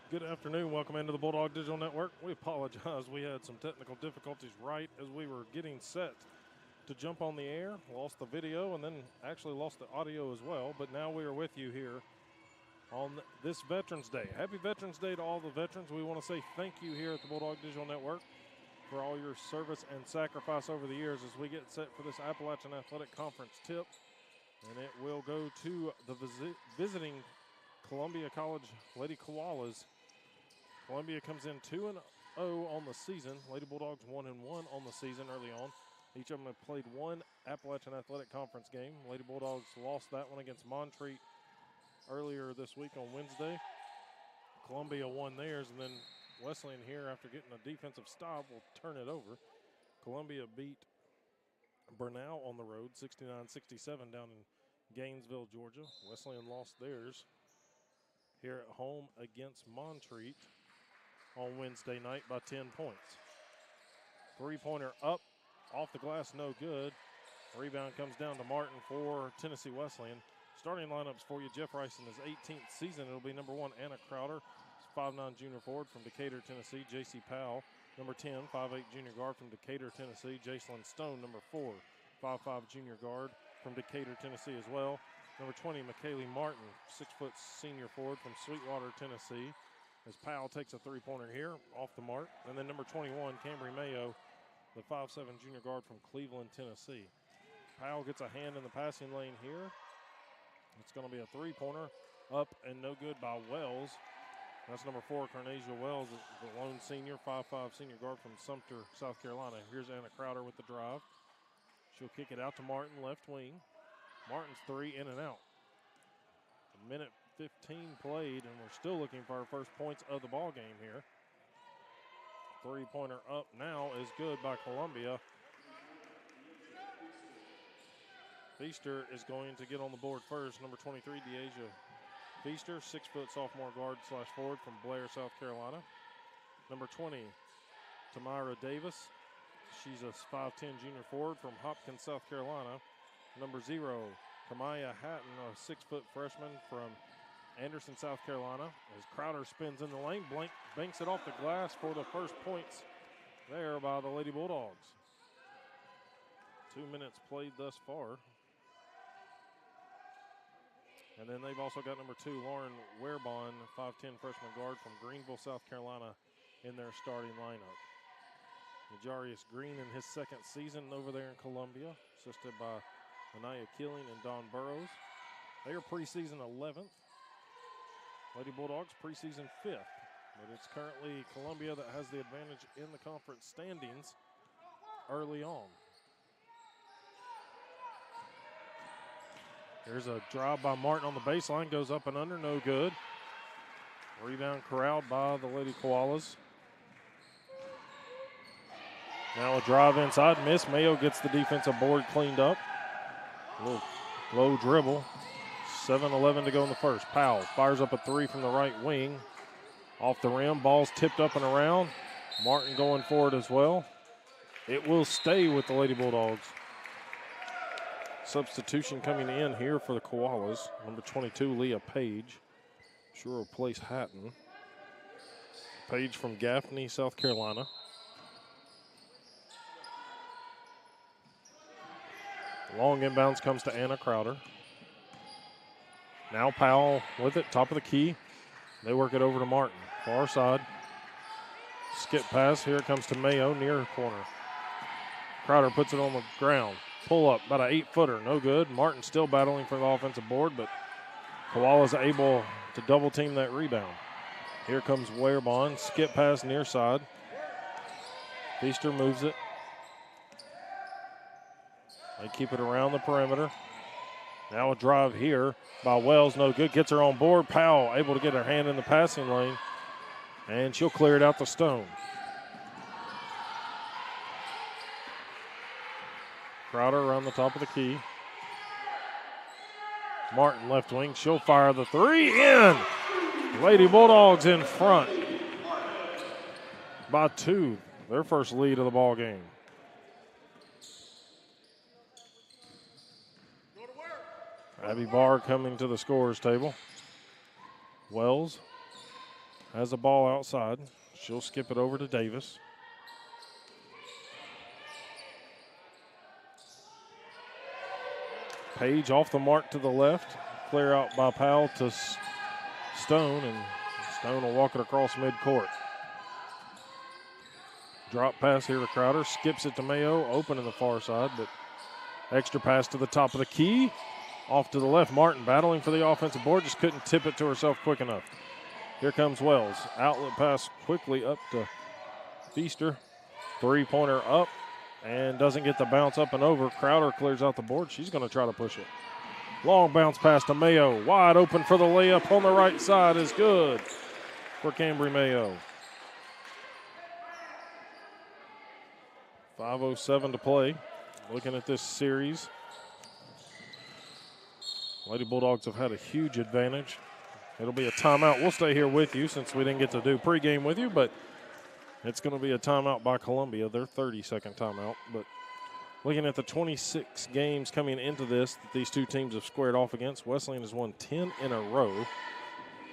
Good afternoon. Welcome into the Bulldog Digital Network. We apologize. We had some technical difficulties right as we were getting set to jump on the air. Lost the video and then actually lost the audio as well. But now we are with you here on this Veterans Day. Happy Veterans Day to all the veterans. We want to say thank you here at the Bulldog Digital Network for all your service and sacrifice over the years as we get set for this Appalachian Athletic Conference tip. And it will go to the visiting Columbia College Lady Koalas. Columbia comes in 2-0 on the season. Lady Bulldogs 1-1 on the season early on. Each of them have played one Appalachian Athletic Conference game. Lady Bulldogs lost that one against Montreat earlier this week on Wednesday. Columbia won theirs, and then Wesleyan here, after getting a defensive stop, will turn it over. Columbia beat Burnell on the road 69-67 down in Gainesville, Georgia. Wesleyan lost theirs here at home against Montreat on Wednesday night by 10 points. Three-pointer up, off the glass, no good. Rebound comes down to Martin for Tennessee Wesleyan. Starting lineups for you: Jeff Rice in his 18th season. It'll be number 1, Anna Crowder, 5'9" junior forward from Decatur, Tennessee. J.C. Powell, number 10, 5'8" junior guard from Decatur, Tennessee. Jacelyn Stone, number 4, 5'5" junior guard from Decatur, Tennessee as well. Number 20, McKaylee Martin, 6-foot senior forward from Sweetwater, Tennessee. As Powell takes a three-pointer here, off the mark. And then number 21, Cambry Mayo, the 5'7" junior guard from Cleveland, Tennessee. Powell gets a hand in the passing lane here. It's going to be a three-pointer, up and no good by Wells. That's number 4, Carnasia Wells, the lone senior, 5'5" senior guard from Sumter, South Carolina. Here's Anna Crowder with the drive. She'll kick it out to Martin, left wing. Martin's three, in and out. A minute 15 played, and we're still looking for our first points of the ball game here. Three-pointer up now is good by Columbia. Feaster is going to get on the board first. Number 23, Deasia Feaster, 6-foot sophomore guard / forward from Blair, South Carolina. Number 20, Tamara Davis. She's a 5'10" junior forward from Hopkins, South Carolina. Number 0, Kamaya Hatton, a 6-foot freshman from Anderson, South Carolina. As Crowder spins in the lane, banks it off the glass for the first points there by the Lady Bulldogs. 2 minutes played thus far. And then they've also got number 2, Lauren Werbon, 5'10" freshman guard from Greenville, South Carolina, in their starting lineup. Najarius Green in his second season over there in Columbia, assisted by Anaya Keeling and Don Burrows. They are preseason 11th. Lady Bulldogs preseason 5th. But it's currently Columbia that has the advantage in the conference standings early on. There's a drive by Martin on the baseline, goes up and under, no good. Rebound corralled by the Lady Koalas. Now a drive inside, miss. Mayo gets the defensive board cleaned up. A little low dribble. 7:11 to go in the first. Powell fires up a three from the right wing. Off the rim, ball's tipped up and around. Martin going forward as well. It will stay with the Lady Bulldogs. Substitution coming in here for the Koalas. Number 22, Leah Page. Sure will place Hatton. Page from Gaffney, South Carolina. Long inbounds comes to Anna Crowder. Now Powell with it, top of the key. They work it over to Martin, far side. Skip pass, here it comes to Mayo, near corner. Crowder puts it on the ground. Pull up, about an 8-footer, no good. Martin still battling for the offensive board, but Koala's able to double team that rebound. Here comes Werbon, skip pass near side. Feaster moves it. They keep it around the perimeter. Now a drive here by Wells, no good. Gets her on board. Powell able to get her hand in the passing lane, and she'll clear it out to Stone. Crowder around the top of the key. Martin left wing. She'll fire the three in. Lady Bulldogs in front by 2. Their first lead of the ball game. Abby Barr coming to the scorer's table. Wells has a ball outside. She'll skip it over to Davis. Page off the mark to the left. Clear out by Powell to Stone, and Stone will walk it across midcourt. Drop pass here to Crowder. Skips it to Mayo. Open in the far side, but extra pass to the top of the key. Off to the left. Martin battling for the offensive board. Just couldn't tip it to herself quick enough. Here comes Wells. Outlet pass quickly up to Feaster. Three-pointer up and doesn't get the bounce up and over. Crowder clears out the board. She's going to try to push it. Long bounce pass to Mayo. Wide open for the layup on the right side is good for Cambry Mayo. 5:07 to play. Looking at this series, Lady Bulldogs have had a huge advantage. It'll be a timeout. We'll stay here with you since we didn't get to do pregame with you, but it's going to be a timeout by Columbia, their 30-second timeout. But looking at the 26 games coming into this that these two teams have squared off against, Wesleyan has won 10 in a row.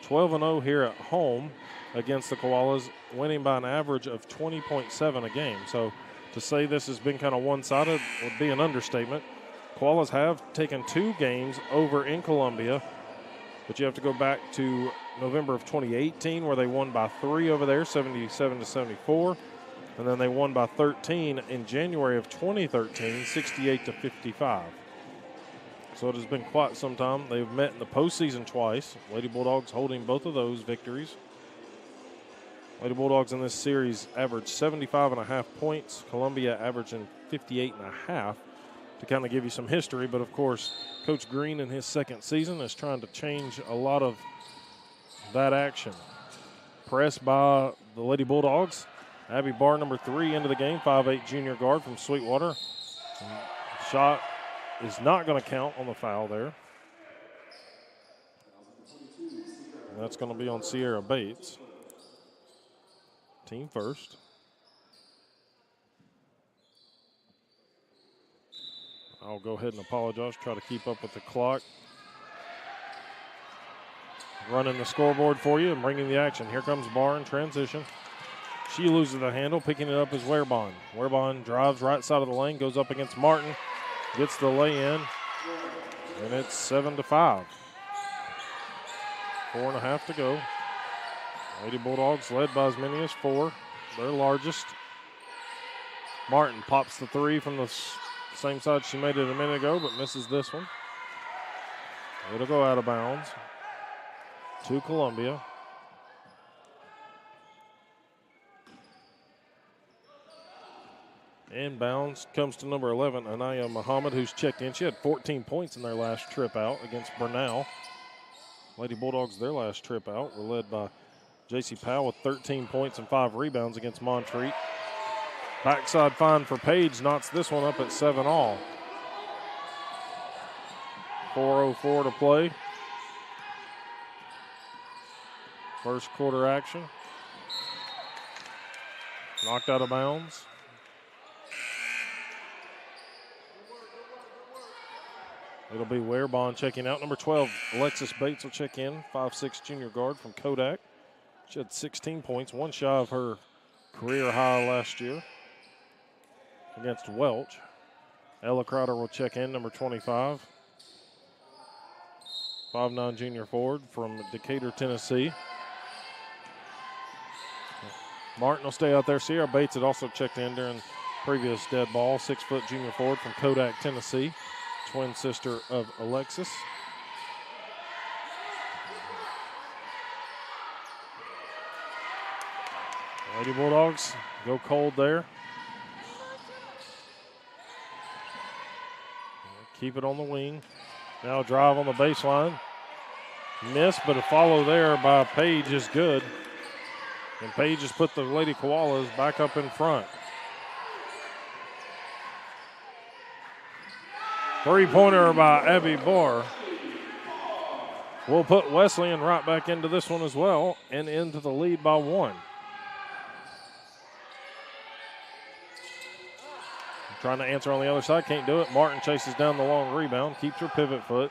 12-0 here at home against the Koalas, winning by an average of 20.7 a game. So to say this has been kind of one-sided would be an understatement. Koalas have taken 2 games over in Columbia, but you have to go back to November of 2018 where they won by 3 over there, 77-74. And then they won by 13 in January of 2013, 68-55. So it has been quite some time. They've met in the postseason twice. Lady Bulldogs holding both of those victories. Lady Bulldogs in this series averaged 75.5 points. Columbia averaging 58.5 to kind of give you some history. But, of course, Coach Green in his second season is trying to change a lot of that action. Pressed by the Lady Bulldogs. Abby Barr, number 3, into the game, 5'8" junior guard from Sweetwater. Shot is not going to count on the foul there. And that's going to be on Sierra Bates. Team first. I'll go ahead and apologize, try to keep up with the clock. Running the scoreboard for you and bringing the action. Here comes Barr in transition. She loses the handle. Picking it up is Werbon. Werbon drives right side of the lane, goes up against Martin, gets the lay-in, and it's 7-5. 4.5 to go. Lady Bulldogs led by as many as 4, their largest. Martin pops the 3 from the same side she made it a minute ago, but misses this one. It'll go out of bounds to Columbia. Inbounds comes to number 11, Anaya Muhammad, who's checked in. She had 14 points in their last trip out against Bernal. Lady Bulldogs, their last trip out, were led by J.C. Powell with 13 points and 5 rebounds against Montreat. Backside find for Page knocks this one up at 7-all. 4:04 to play. First quarter action. Knocked out of bounds. It'll be Werbon checking out. Number 12, Alexis Bates will check in. 5'6" junior guard from Kodak. She had 16 points, one shy of her career high last year against Welch. Ella Crowder will check in, number 25. 5'9" junior forward from Decatur, Tennessee. Martin will stay out there. Sierra Bates had also checked in during previous dead ball. 6-foot junior forward from Kodak, Tennessee. Twin sister of Alexis. Lady Bulldogs go cold there. Keep it on the wing. Now drive on the baseline. Miss, but a follow there by Page is good. And Page has put the Lady Koalas back up in front. Three-pointer by Abby Barr. We'll put Wesleyan right back into this one as well and into the lead by 1. Trying to answer on the other side, can't do it. Martin chases down the long rebound, keeps her pivot foot.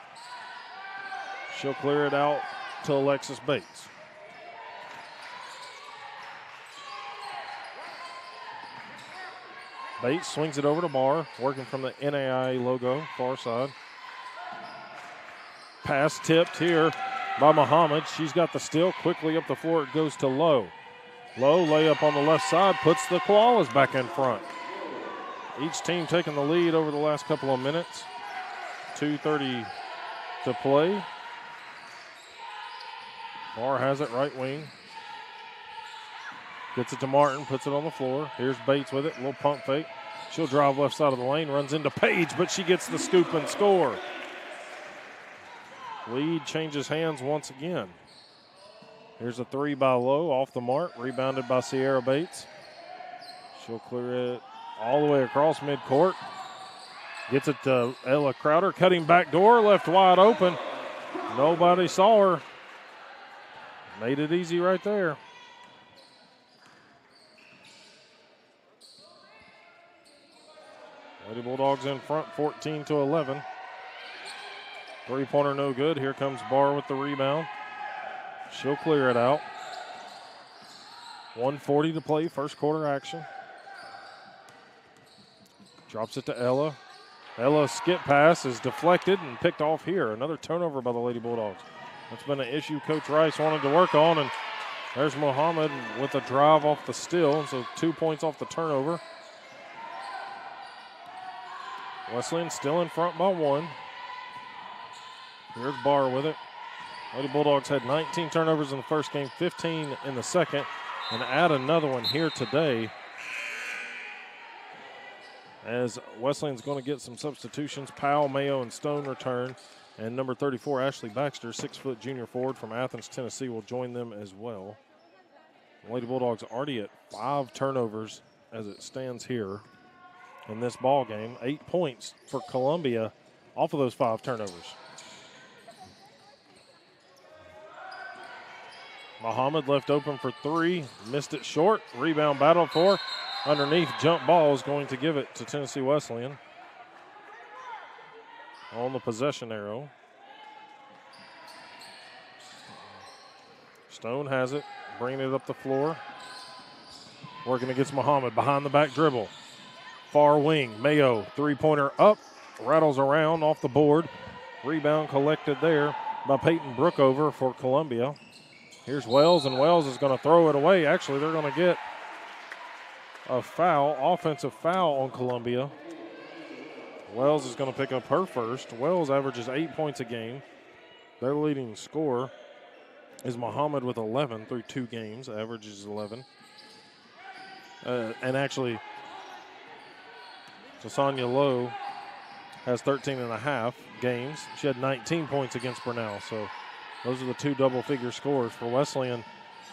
She'll clear it out to Alexis Bates. Bates swings it over to Barr, working from the NAI logo, far side. Pass tipped here by Muhammad. She's got the steal. Quickly up the floor, it goes to Lowe. Lowe, layup on the left side, puts the Koalas back in front. Each team taking the lead over the last couple of minutes. 2:30 to play. Barr has it, right wing. Gets it to Martin, puts it on the floor. Here's Bates with it, a little pump fake. She'll drive left side of the lane, runs into Page, but she gets the scoop and score. Lead changes hands once again. Here's a three by Lowe, off the mark, rebounded by Sierra Bates. She'll clear it all the way across midcourt. Gets it to Ella Crowder, cutting back door, left wide open. Nobody saw her. Made it easy right there. Lady Bulldogs in front, 14-11. Three-pointer no good. Here comes Barr with the rebound. She'll clear it out. 1:40 to play, first quarter action. Drops it to Ella. Ella's skip pass is deflected and picked off here. Another turnover by the Lady Bulldogs. That's been an issue Coach Rice wanted to work on, and there's Muhammad with a drive off the steal, so 2 points off the turnover. Wesleyan still in front by 1. Here's Barr with it. Lady Bulldogs had 19 turnovers in the first game, 15 in the second, and add another one here today as Wesleyan's going to get some substitutions. Powell, Mayo, and Stone return, and number 34, Ashley Baxter, 6-foot junior forward from Athens, Tennessee, will join them as well. The Lady Bulldogs already at 5 turnovers as it stands here in this ball game. 8 points for Columbia off of those 5 turnovers. Muhammad left open for 3, missed it short. Rebound battle for underneath. Jump ball is going to give it to Tennessee Wesleyan on the possession arrow. Stone has it, bringing it up the floor. Working against Muhammad, behind the back dribble. Far wing, Mayo, three-pointer up, rattles around off the board. Rebound collected there by Peyton Brookover for Columbia. Here's Wells, and Wells is going to throw it away. Actually, they're going to get a foul, offensive foul on Columbia. Wells is going to pick up her first. Wells averages 8 points a game. Their leading scorer is Muhammad with 11 through 2 games, averages 11. And actually, Tasanya Lowe has 13 and a half games. She had 19 points against Burnell, so those are the 2 double-figure scores. For Wesleyan,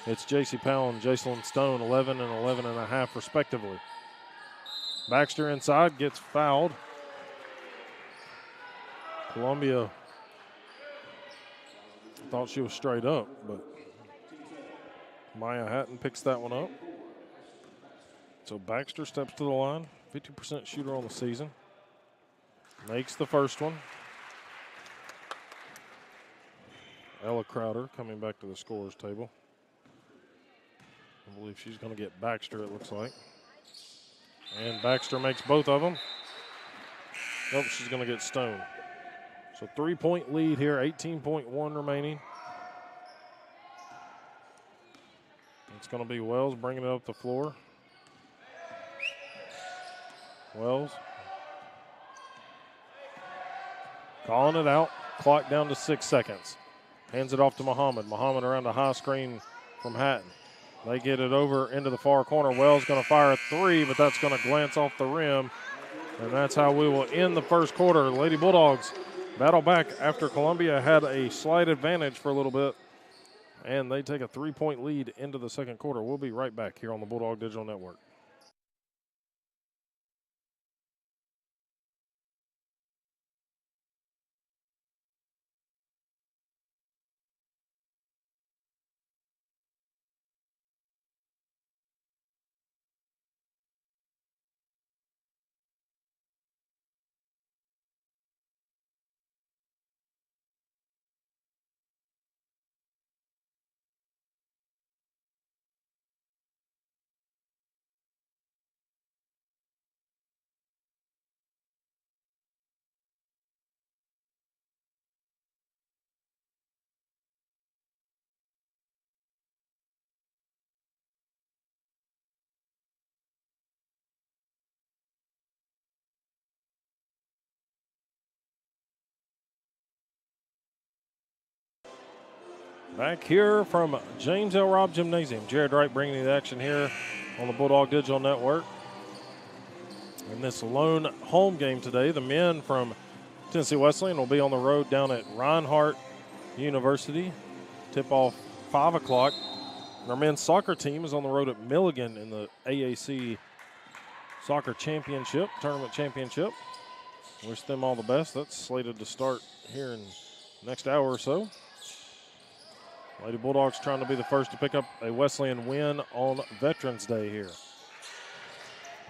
it's J.C. Powell and Jacelyn Stone, 11 and 11 and a half respectively. Baxter inside, gets fouled. Columbia thought she was straight up, but Maya Hatton picks that one up. So Baxter steps to the line, 50% shooter on the season. Makes the first one. Ella Crowder coming back to the scorer's table. I believe she's going to get Baxter, it looks like. And Baxter makes both of them. Nope, she's going to get Stone. So 3-point lead here, 18.1 remaining. It's going to be Wells bringing it up the floor. Wells calling it out. Clock down to 6 seconds. Hands it off to Muhammad. Muhammad around a high screen from Hatton. They get it over into the far corner. Wells going to fire a 3, but that's going to glance off the rim. And that's how we will end the first quarter. Lady Bulldogs battle back after Columbia had a slight advantage for a little bit. And they take a 3-point lead into the second quarter. We'll be right back here on the Bulldog Digital Network. Back here from James L. Robb Gymnasium. Jared Wright bringing you the action here on the Bulldog Digital Network. In this lone home game today, the men from Tennessee Wesleyan will be on the road down at Reinhardt University. Tip off 5 o'clock. Our men's soccer team is on the road at Milligan in the AAC Soccer Championship, Tournament Championship. Wish them all the best. That's slated to start here in the next hour or so. Lady Bulldogs trying to be the first to pick up a Wesleyan win on Veterans Day here.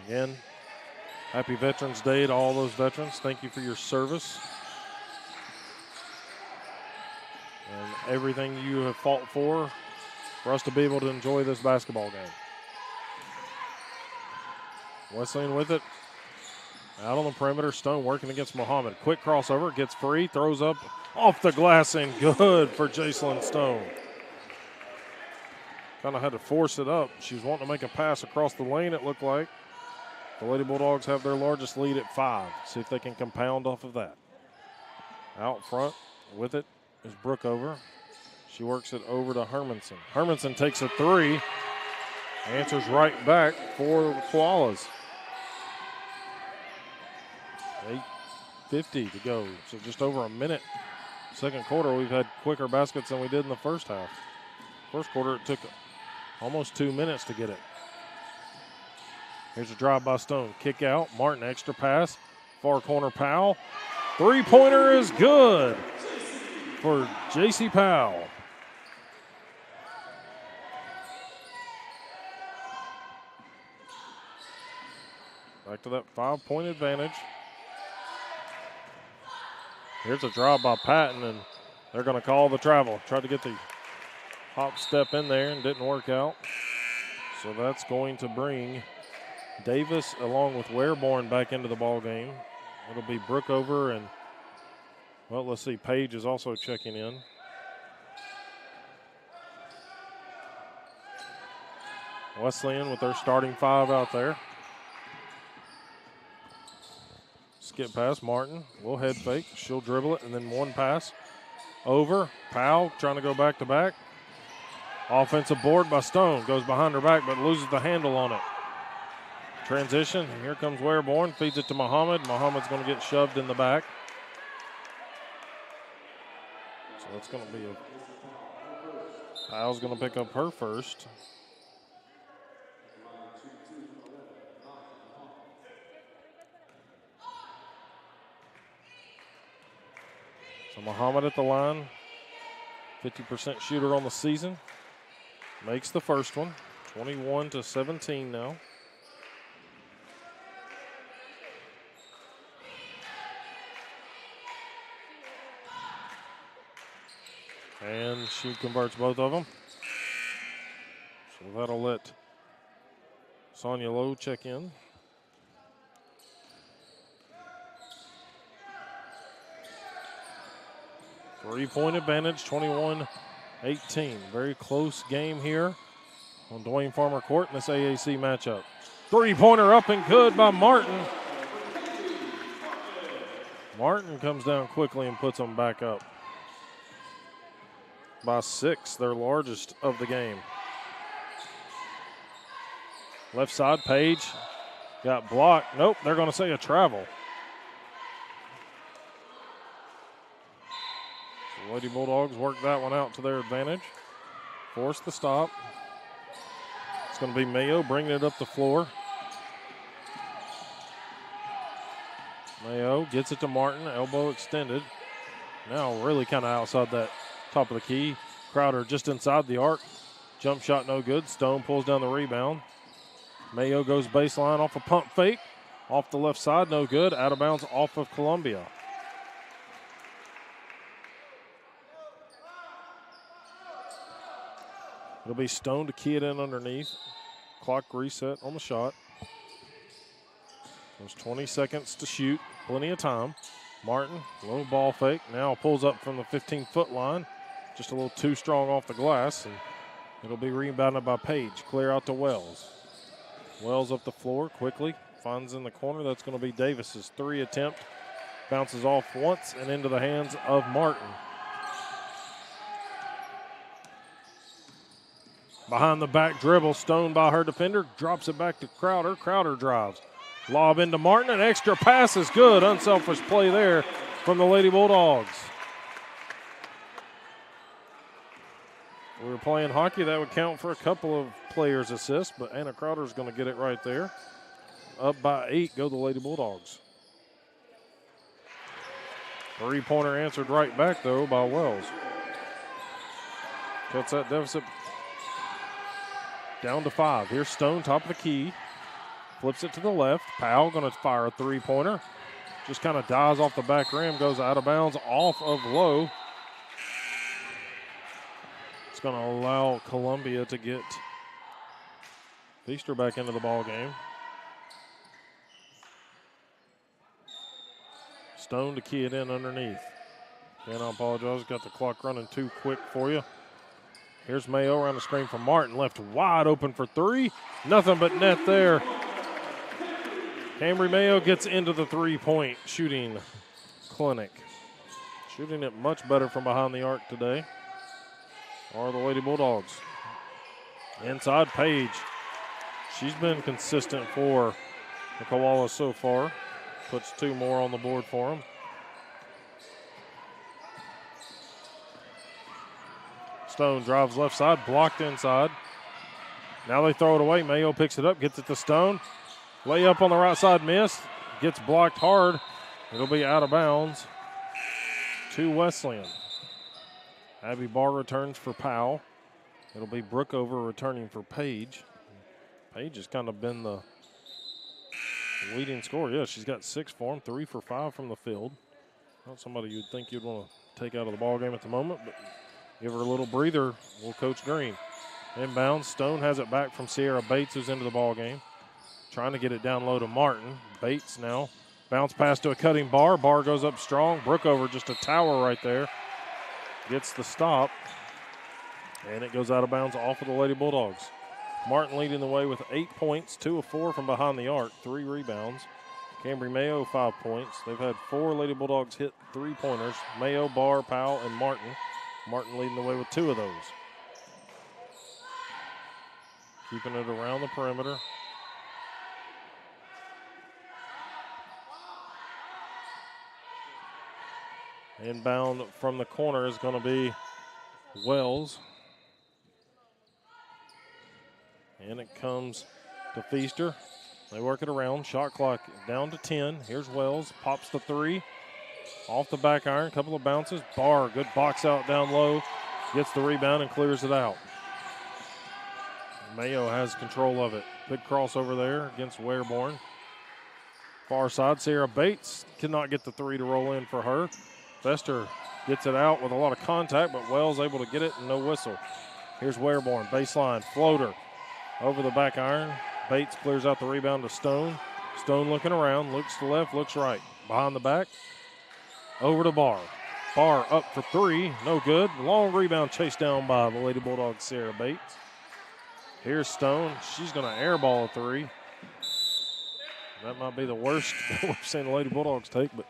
Again, happy Veterans Day to all those veterans. Thank you for your service and everything you have fought for us to be able to enjoy this basketball game. Wesleyan with it. Out on the perimeter, Stone working against Muhammad. Quick crossover, gets free, throws up off the glass and good for Jacelyn Stone. Kind of had to force it up. She was wanting to make a pass across the lane, it looked like. The Lady Bulldogs have their largest lead at 5. See if they can compound off of that. Out front with it is Brookover. She works it over to Hermanson. Hermanson takes a 3. Answers right back for the Koalas. 8:50 to go, so just over a minute. Second quarter, we've had quicker baskets than we did in the first half. First quarter, it took almost 2 minutes to get it. Here's a drive by Stone. Kick out. Martin, extra pass. Far corner, Powell. Three-pointer is good for J.C. Powell. Back to that 5-point advantage. Here's a drive by Patton, and they're going to call the travel. Tried to get the hop step in there and didn't work out. So that's going to bring Davis along with Wareborn back into the ball game. It'll be Brookover and, well, let's see, Page is also checking in. Wesleyan with their starting 5 out there. Skip past Martin. We'll head fake. She'll dribble it, and then one pass over. Powell trying to go back to back. Offensive board by Stone. Goes behind her back, but loses the handle on it. Transition. Here comes Wareborn. Feeds it to Muhammad. Muhammad's going to get shoved in the back. So that's going to be a. Powell's going to pick up her first. So Muhammad at the line, 50% shooter on the season, makes the first one, 21-17 now. And she converts both of them. So that'll let Sonia Lowe check in. Three-point advantage, 21-18. Very close game here on Dwayne Farmer Court in this AAC matchup. Three-pointer up and good by Martin. Martin comes down quickly and puts them back up. By 6, their largest of the game. Left side, Page got blocked. Nope, they're going to say a travel. The Lady Bulldogs work that one out to their advantage. Force the stop. It's going to be Mayo bringing it up the floor. Mayo gets it to Martin, elbow extended. Now really kind of outside that top of the key. Crowder just inside the arc. Jump shot no good. Stone pulls down the rebound. Mayo goes baseline off a pump fake. Off the left side, no good. Out of bounds off of Columbia. It'll be Stone to key it in underneath. Clock reset on the shot. There's 20 seconds to shoot. Plenty of time. Martin, low ball fake. Now pulls up from the 15-foot line. Just a little too strong off the glass. And it'll be rebounded by Page. Clear out to Wells. Wells up the floor quickly. Finds in the corner. That's going to be Davis's 3 attempt. Bounces off once and into the hands of Martin. Behind the back dribble, Stone by her defender, drops it back to Crowder. Crowder drives. Lob into Martin, an extra pass is good. Unselfish play there from the Lady Bulldogs. If we were playing hockey, that would count for a couple of players' assists, but Anna Crowder's going to get it right there. Up by 8 go the Lady Bulldogs. Three-pointer answered right back, though, by Wells. Cuts that deficit down to 5. Here's Stone, top of the key. Flips it to the left. Powell going to fire a three-pointer. Just kind of dives off the back rim, goes out of bounds, off of low. It's going to allow Columbia to get Feaster back into the ball game. Stone to key it in underneath. Again, I apologize. Got the clock running too quick for you. Here's Mayo around the screen from Martin. Left wide open for 3. Nothing but net there. Cambry Mayo gets into the three-point shooting clinic. Shooting it much better from behind the arc today are the Lady Bulldogs. Inside Page. She's been consistent for the Koalas so far. Puts 2 more on the board for them. Stone drives left side, blocked inside. Now they throw it away. Mayo picks it up, gets it to Stone. Layup on the right side, missed. Gets blocked hard. It'll be out of bounds to Wesleyan. Abby Barr returns for Powell. It'll be Brookover returning for Page. Page has kind of been the leading scorer. Yeah, she's got 6 for him, 3 for 5 from the field. Not somebody you'd think you'd want to take out of the ball game at the moment, but give her a little breather, will Coach Green. Inbounds, Stone has it back from Sierra Bates, who's into the ball game. Trying to get it down low to Martin. Bates now. Bounce pass to a cutting Barr. Barr goes up strong. Brookover just a tower right there. Gets the stop. And it goes out of bounds off of the Lady Bulldogs. Martin leading the way with 8 points, 2 of 4 from behind the arc, 3 rebounds. Cambry Mayo, 5 points. They've had 4 Lady Bulldogs hit three-pointers. Mayo, Barr, Powell, and Martin. Martin leading the way with 2 of those. Keeping it around the perimeter. Inbound from the corner is going to be Wells. And it comes to Feaster. They work it around. Shot clock down to 10. Here's Wells. Pops the 3. Off the back iron. Couple of bounces. Barr, good box out down low. Gets the rebound and clears it out. Mayo has control of it. Big crossover there against Wareborn. Far side, Sierra Bates cannot get the 3 to roll in for her. Fester gets it out with a lot of contact, but Wells able to get it and no whistle. Here's Wareborn, baseline, floater. Over the back iron. Bates clears out the rebound to Stone. Stone looking around, looks to left, looks right. Behind the back, over to Barr. Barr up for 3, no good. Long rebound chased down by the Lady Bulldogs, Sarah Bates. Here's Stone. She's going to airball a 3. That might be the worst we've seen the Lady Bulldogs take, but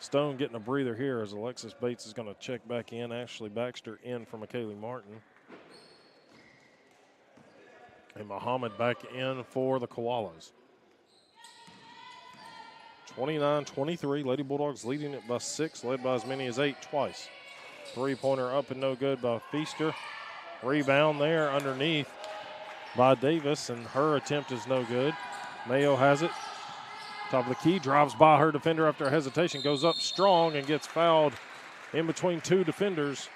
Stone getting a breather here as Alexis Bates is going to check back in. Ashley Baxter in for McKaylee Martin. And Muhammad back in for the Koalas. 29-23. Lady Bulldogs leading it by 6, led by as many as 8 twice. Three-pointer up and no good by Feaster. Rebound there underneath by Davis, and her attempt is no good. Mayo has it. Top of the key, drives by her defender after a hesitation, goes up strong and gets fouled in between 2 defenders.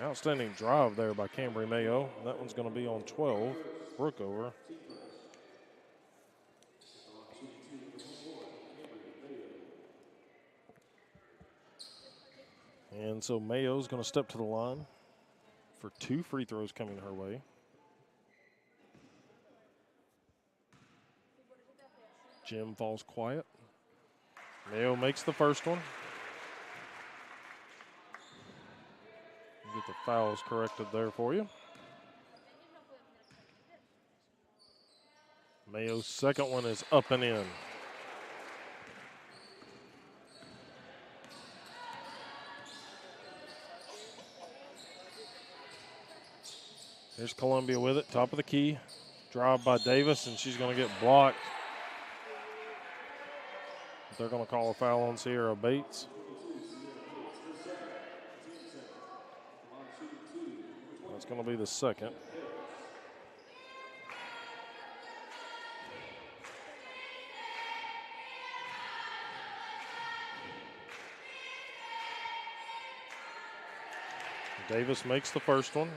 Outstanding drive there by Cambry Mayo. That one's going to be on 12. Brookover. And so Mayo's going to step to the line for 2 free throws coming her way. Jim falls quiet. Mayo makes the first one. Get the fouls corrected there for you. Mayo's second one is up and in. Here's Columbia with it, top of the key. Drive by Davis, and she's going to get blocked. They're going to call a foul on Sierra Bates. That's going to be the second. Davis makes the first one.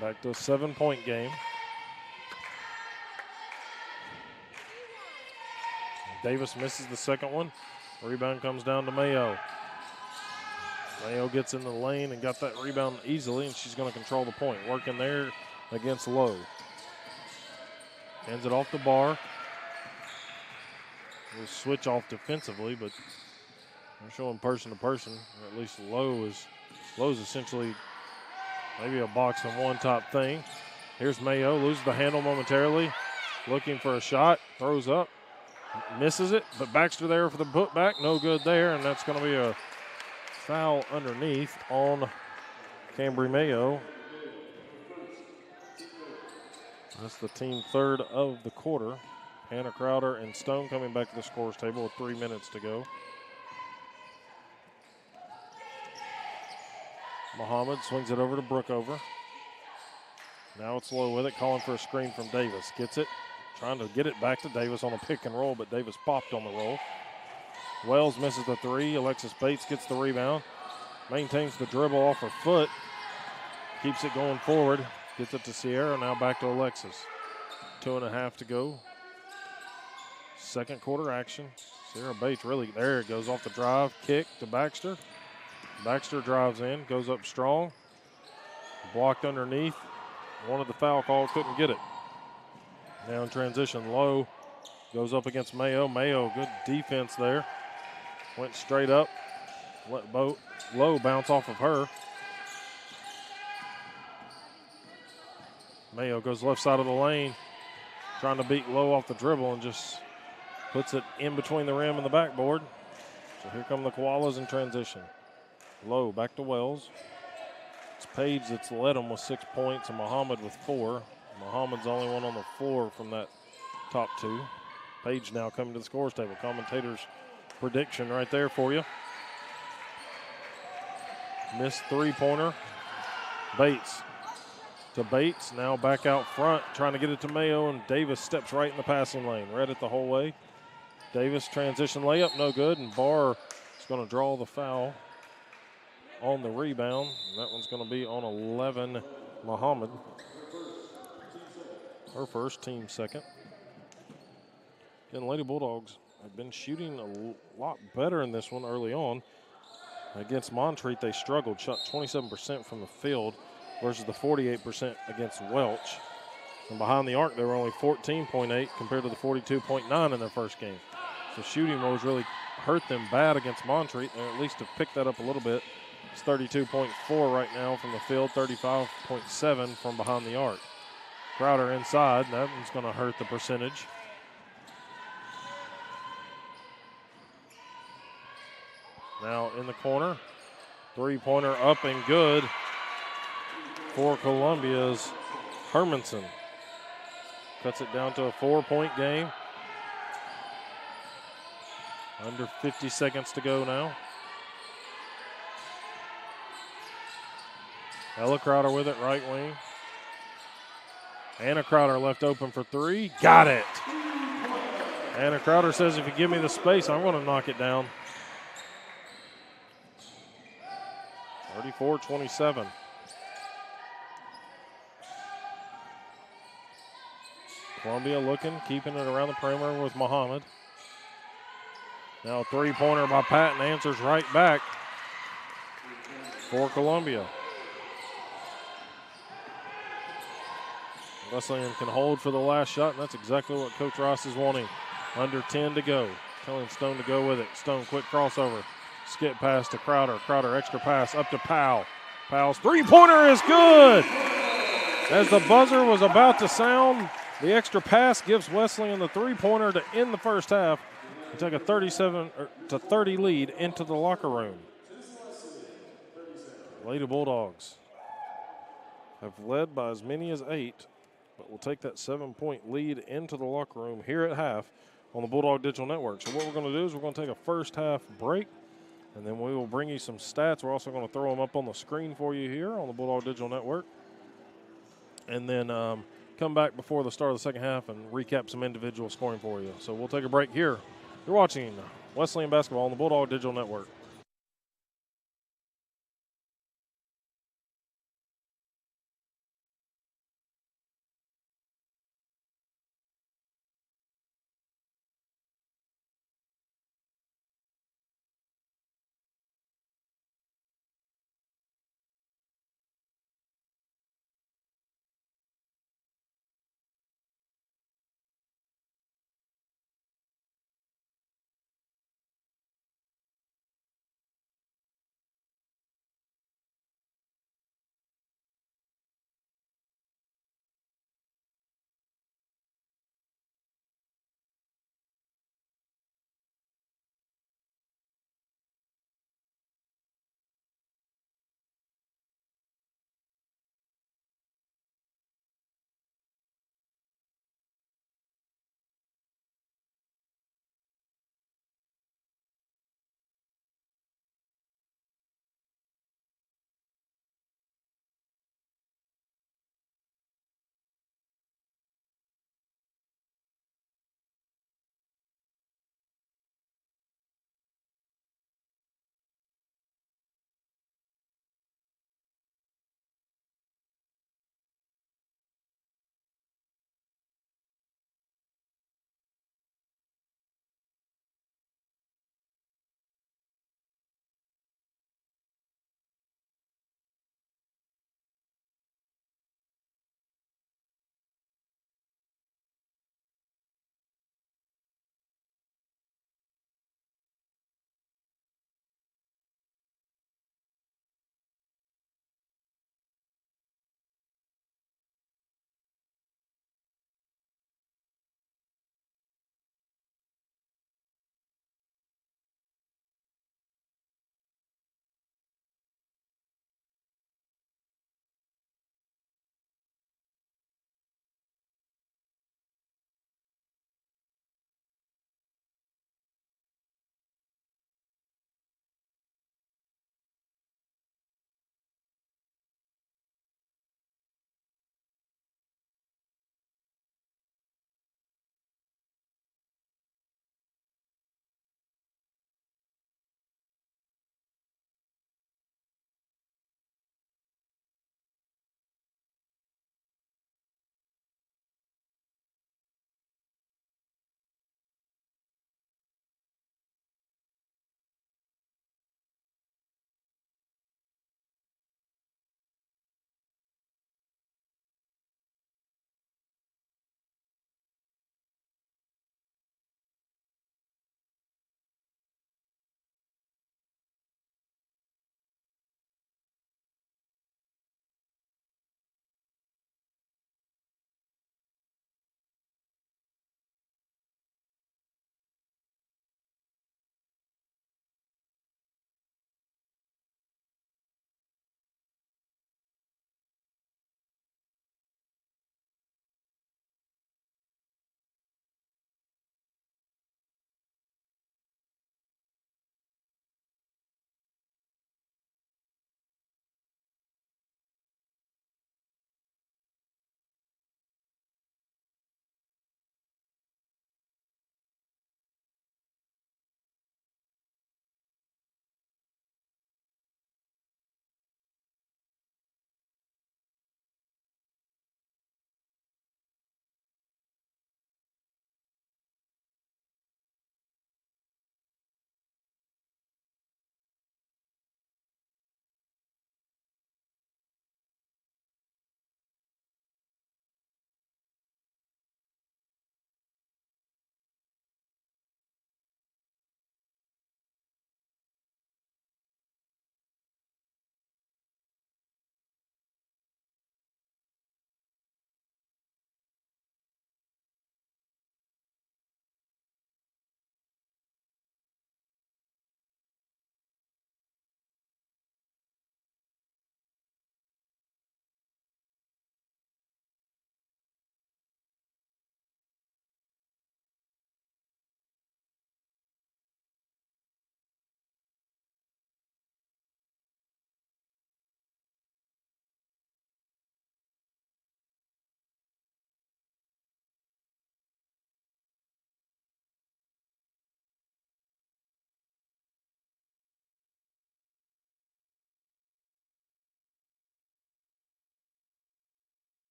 Back to a 7-point game. Davis misses the second one. Rebound comes down to Mayo. Mayo gets in the lane and got that rebound easily, and she's going to control the point. Working there against Lowe. Hands it off the bar. We'll switch off defensively, but they're showing person to person. Or at least Lowe's essentially maybe a box and one top thing. Here's Mayo, loses the handle momentarily. Looking for a shot, throws up, misses it, but Baxter there for the putback, no good there, and that's going to be a foul underneath on Cambry Mayo. That's the team third of the quarter. Hannah Crowder and Stone coming back to the scores table with 3 minutes to go. Muhammad swings it over to Brookover. Now it's Lowe with it, calling for a screen from Davis. Gets it, trying to get it back to Davis on a pick and roll, but Davis popped on the roll. Wells misses the three. Alexis Bates gets the rebound. Maintains the dribble off her foot. Keeps it going forward. Gets it to Sierra, now back to Alexis. 2.5 to go. Second quarter action. Sierra Bates really, there it goes off the drive. Kick to Baxter. Baxter drives in, goes up strong. Blocked underneath. Wanted the foul call, couldn't get it. Now in transition, Lowe goes up against Mayo. Mayo, good defense there. Went straight up. Let Lowe bounce off of her. Mayo goes left side of the lane, trying to beat Lowe off the dribble and just puts it in between the rim and the backboard. So here come the Koalas in transition. Lowe back to Wells. It's Page that's led them with 6 points and Muhammad with 4. Muhammad's the only one on the floor from that top two. Page now coming to the scores table. Commentator's prediction right there for you. Missed three-pointer. Bates to Bates. Now back out front, trying to get it to Mayo, and Davis steps right in the passing lane. Read it the whole way. Davis transition layup, no good, and Barr is going to draw the foul on the rebound. And that one's going to be on 11, Muhammad. Her first, team second. Again, Lady Bulldogs have been shooting a lot better in this one early on. Against Montreat, they struggled, shot 27% from the field versus the 48% against Welch. And behind the arc, they were only 14.8 compared to the 42.9 in their first game. So shooting woes really hurt them bad against Montreat, and at least have picked that up a little bit. It's 32.4 right now from the field, 35.7 from behind the arc. Crowder inside, that one's going to hurt the percentage. Now in the corner, three-pointer up and good for Columbia's Hermanson. Cuts it down to a 4-point game. Under 50 seconds to go now. Ella Crowder with it, right wing. Anna Crowder left open for three. Got it. Anna Crowder says, if you give me the space, I'm going to knock it down. 34-27. Columbia looking, keeping it around the perimeter with Muhammad. Now a three-pointer by Patton answers right back for Columbia. Wesleyan can hold for the last shot, and that's exactly what Coach Ross is wanting. Under 10 to go. Telling Stone to go with it. Stone, quick crossover. Skip pass to Crowder. Crowder, extra pass up to Powell. Powell's three-pointer is good! As the buzzer was about to sound, the extra pass gives Wesleyan the three-pointer to end the first half. We take a 37-30 lead into the locker room. Lady Bulldogs have led by as many as 8, but we'll take that 7-point lead into the locker room here at half on the Bulldog Digital Network. So what we're going to do is we're going to take a first half break, and then we will bring you some stats. We're also going to throw them up on the screen for you here on the Bulldog Digital Network. And then come back before the start of the second half and recap some individual scoring for you. So we'll take a break here. You're watching Wesleyan Basketball on the Bulldog Digital Network.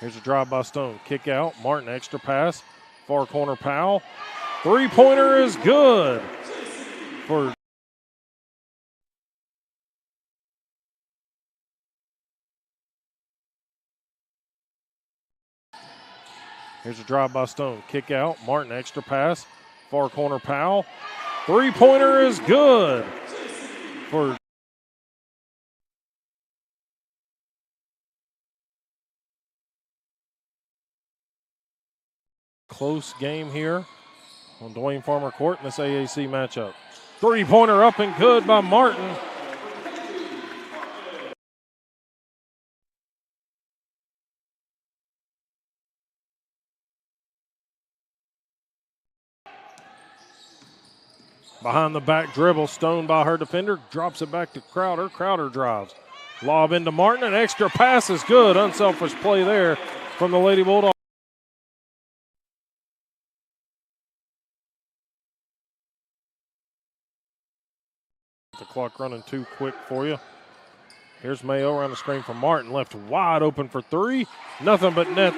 Here's a drive by Stone. Kick out. Martin, extra pass. Far corner, Powell. Three-pointer is good for Here's a drive by Stone. Kick out. Martin, extra pass. Far corner, Powell. Three-pointer is good for close game here on Dwayne Farmer Court in this AAC matchup. Three-pointer up and good by Martin. Behind the back dribble, Stone by her defender, drops it back to Crowder. Crowder drives. Lob into Martin, an extra pass is good. Unselfish play there from the Lady Bulldogs. The clock running too quick for you. Here's Mayo around the screen for Martin, left wide open for three. Nothing but net.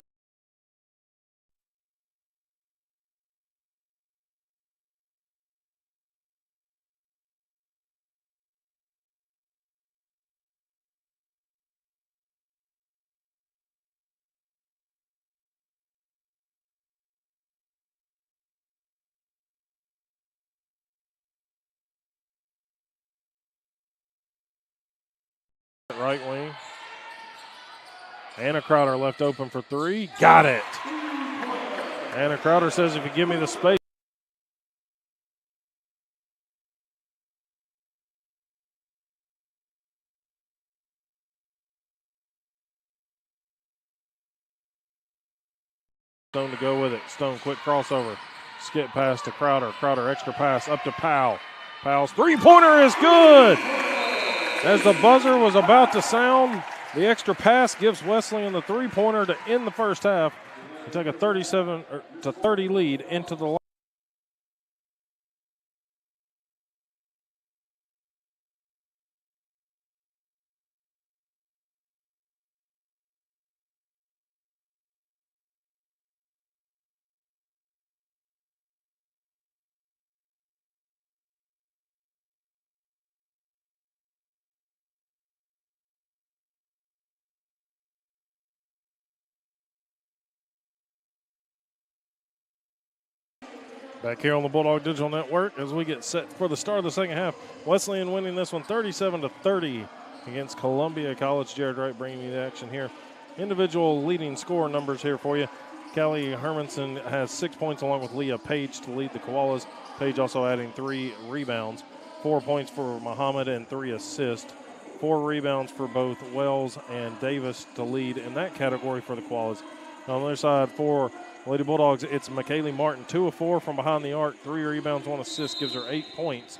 Right wing. Anna Crowder left open for three. Got it. Anna Crowder says, if you give me the space. Stone to go with it. Stone, quick crossover. Skip pass to Crowder. Crowder, extra pass up to Powell. Powell's three-pointer is good. As the buzzer was about to sound, the extra pass gives Wesleyan the three-pointer to end the first half and take a 37-30 lead into the line. Back here on the Bulldog Digital Network as we get set for the start of the second half. Wesleyan winning this one 37-30 against Columbia College. Jared Wright bringing you the action here. Individual leading score numbers here for you. Callie Hermanson has 6 points along with Leah Page to lead the Koalas. Page also adding 3 rebounds. 4 points for Muhammad and 3 assists. 4 rebounds for both Wells and Davis to lead in that category for the Koalas. On the other side for Lady Bulldogs, it's McKaylee Martin, 2 of 4 from behind the arc, 3 rebounds, 1 assist, gives her 8 points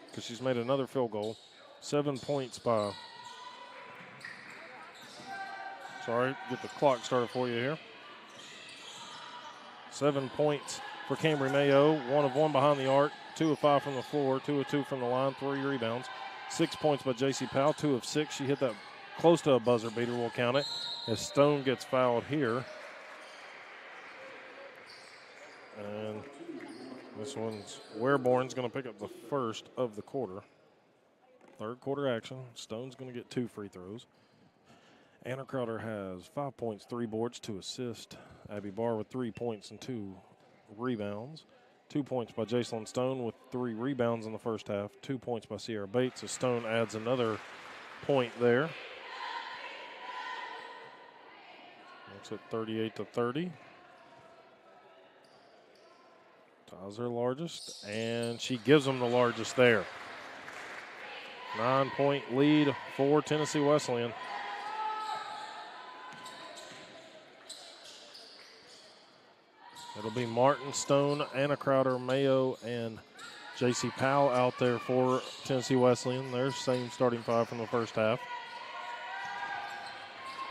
because she's made another field goal. 7 points by, get the clock started for you here. 7 points for Cambry Mayo, 1 of 1 behind the arc, 2 of 5 from the floor, 2 of 2 from the line, 3 rebounds. 6 points by J.C. Powell, 2 of 6. She hit that close to a buzzer beater, we'll count it, as Stone gets fouled here. And this one's Wareborn's going to pick up the first of the quarter. Third quarter action. Stone's going to get 2 free throws. Anna Crowder has 5 points, 3 boards, 2 assists. Abby Barr with 3 points and 2 rebounds. 2 points by Jacelyn Stone with 3 rebounds in the first half. 2 points by Sierra Bates as Stone adds another point there. Looks at 38-30. Ties her largest, and she gives them the largest there. 9-point lead for Tennessee Wesleyan. It'll be Martin, Stone, Anna Crowder, Mayo, and J.C. Powell out there for Tennessee Wesleyan. Their same starting 5 from the first half.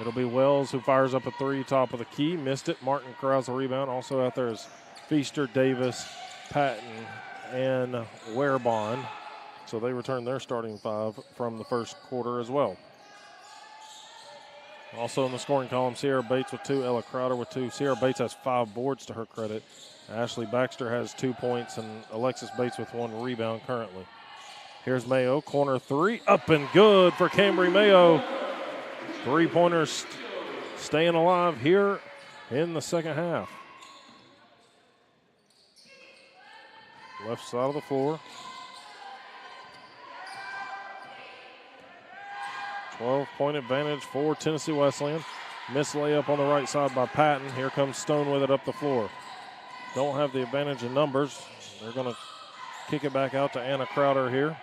It'll be Wells who fires up a 3 top of the key. Missed it. Martin corrals the rebound. Also out there is Feaster, Davis, Patton, and Warebon. So they return their starting 5 from the first quarter as well. Also in the scoring column, Sierra Bates with 2, Ella Crowder with 2. Sierra Bates has 5 boards to her credit. Ashley Baxter has 2 points, and Alexis Bates with 1 rebound currently. Here's Mayo, corner 3, up and good for Cambry Mayo. 3-pointers staying alive here in the second half. Left side of the floor. 12-point advantage for Tennessee Wesleyan. Missed layup on the right side by Patton. Here comes Stone with it up the floor. Don't have the advantage in numbers. They're going to kick it back out to Anna Crowder here.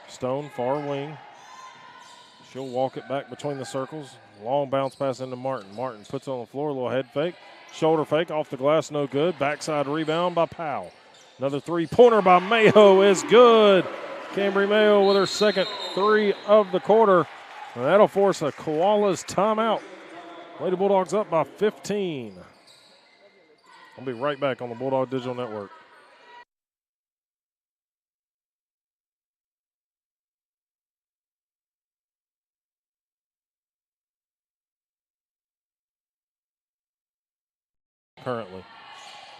Stone, far wing. She'll walk it back between the circles. Long bounce pass into Martin. Martin puts it on the floor, a little head fake. Shoulder fake off the glass, no good. Backside rebound by Powell. Another 3-pointer by Mayo is good. Cambry Mayo with her second 3 of the quarter. And that'll force a Koalas timeout. Lady Bulldogs up by 15. I'll be right back on the Bulldog Digital Network. Currently.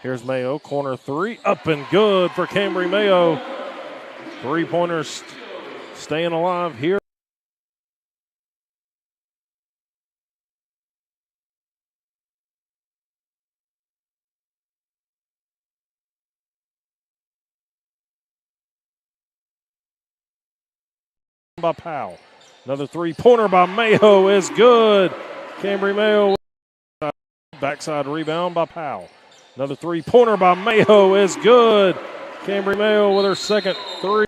Here's Mayo, corner 3, up and good for Cambry Mayo. 3-pointers staying alive here. By Powell. Another 3-pointer by Mayo is good. Cambry Mayo. Backside rebound by Powell. Another 3-pointer by Mayo is good. Cambry Mayo with her second 3.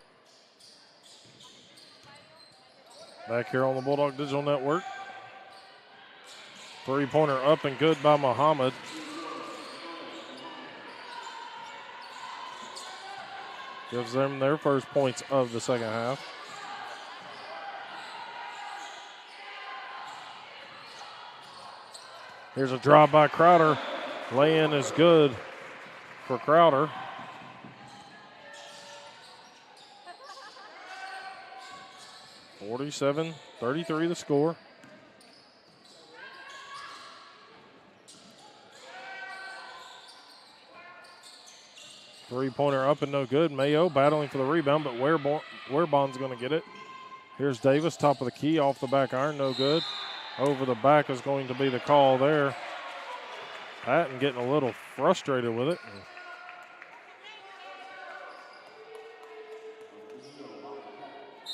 Back here on the Bulldog Digital Network. 3-pointer up and good by Muhammad. Gives them their first points of the second half. Here's a drive by Crowder. Lay-in is good for Crowder. (47-33) the score. Three-pointer up and no good. Mayo battling for the rebound, but Warebon's going to get it. Here's Davis, top of the key, off the back iron, no good. Over the back is going to be the call there. Patton getting a little frustrated with it.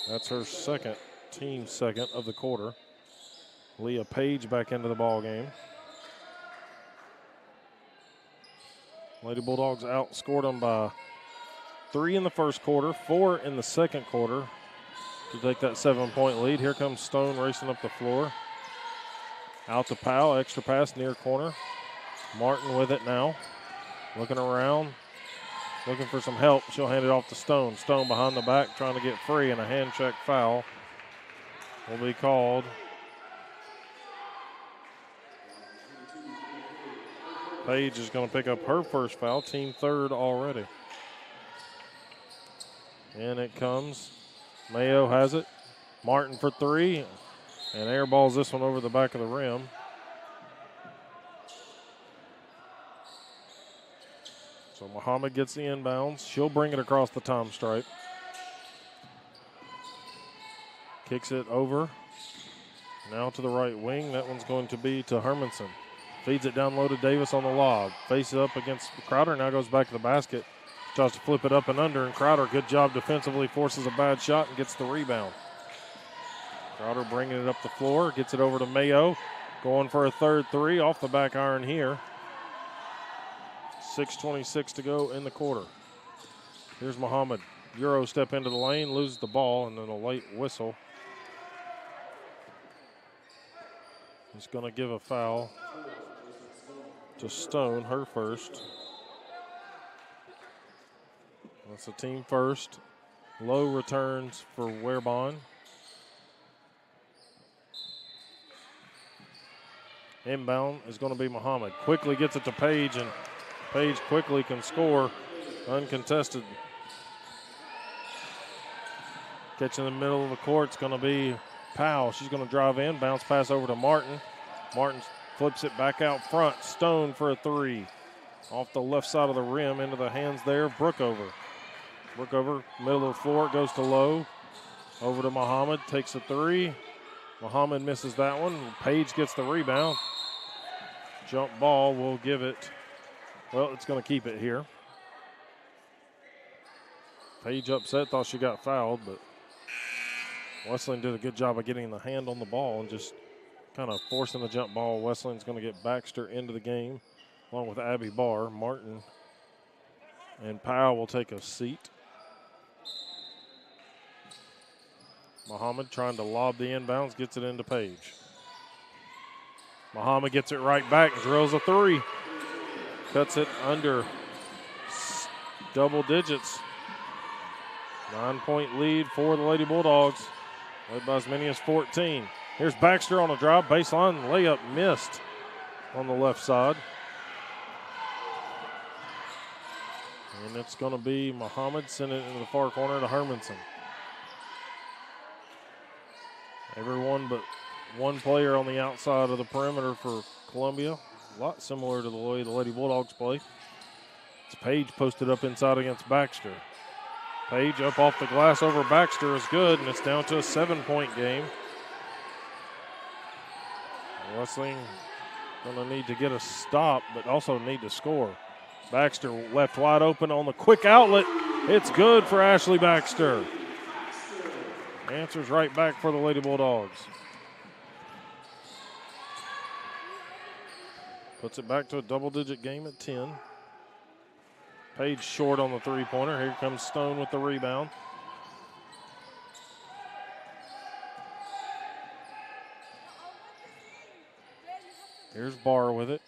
That's her team second of the quarter. Leah Page back into the ball game. Lady Bulldogs outscored them by 3 in the first quarter, 4 in the second quarter to take that 7-point lead. Here comes Stone racing up the floor. Out to Powell, extra pass near corner. Martin with it now. Looking around, looking for some help. She'll hand it off to Stone. Stone behind the back trying to get free, and a hand check foul will be called. Page is going to pick up her first foul, team third already. And it comes. Mayo has it. Martin for 3. And airballs this one over the back of the rim. So Muhammad gets the inbounds. She'll bring it across the Tom stripe. Kicks it over. Now to the right wing. That one's going to be to Hermanson. Feeds it down low to Davis on the lob. Faces up against Crowder. Now goes back to the basket. Tries to flip it up and under. And Crowder, good job defensively, forces a bad shot and gets the rebound. Crowder bringing it up the floor. Gets it over to Mayo. Going for a third 3 off the back iron here. 6:26 to go in the quarter. Here's Muhammad. Euro step into the lane, loses the ball, and then a late whistle. He's going to give a foul to Stone, her first. That's a team first. Low returns for Warebon. Inbound is going to be Muhammad. Quickly gets it to Page, and Page quickly can score uncontested. Catch in the middle of the court is going to be Powell. She's going to drive in, bounce pass over to Martin. Martin flips it back out front. Stone for a three. Off the left side of the rim into the hands there of Brookover. Brookover, middle of the floor, goes to Lowe. Over to Muhammad, takes a three. Muhammad misses that one. Page gets the rebound. Jump ball will give it. Well, it's going to keep it here. Page upset, thought she got fouled, but Wesleyan did a good job of getting the hand on the ball and just kind of forcing the jump ball. Wesleyan's going to get Baxter into the game along with Abby Barr. Martin and Powell will take a seat. Muhammad trying to lob the inbounds, gets it into Page. Muhammad gets it right back, drills a three. Cuts it under double digits. 9-point lead for the Lady Bulldogs, led by as many as 14. Here's Baxter on a drive, baseline layup missed on the left side. And it's going to be Muhammad sending it into the far corner to Hermanson. Everyone but one player on the outside of the perimeter for Columbia. A lot similar to the way the Lady Bulldogs play. It's Page posted up inside against Baxter. Page up off the glass over Baxter is good, and it's down to a 7-point game. Wesleyan going to need to get a stop, but also need to score. Baxter left wide open on the quick outlet. It's good for Ashley Baxter. Answers right back for the Lady Bulldogs. Puts it back to a double-digit game at 10. Page short on the three-pointer. Here comes Stone with the rebound. Here's Barr with it.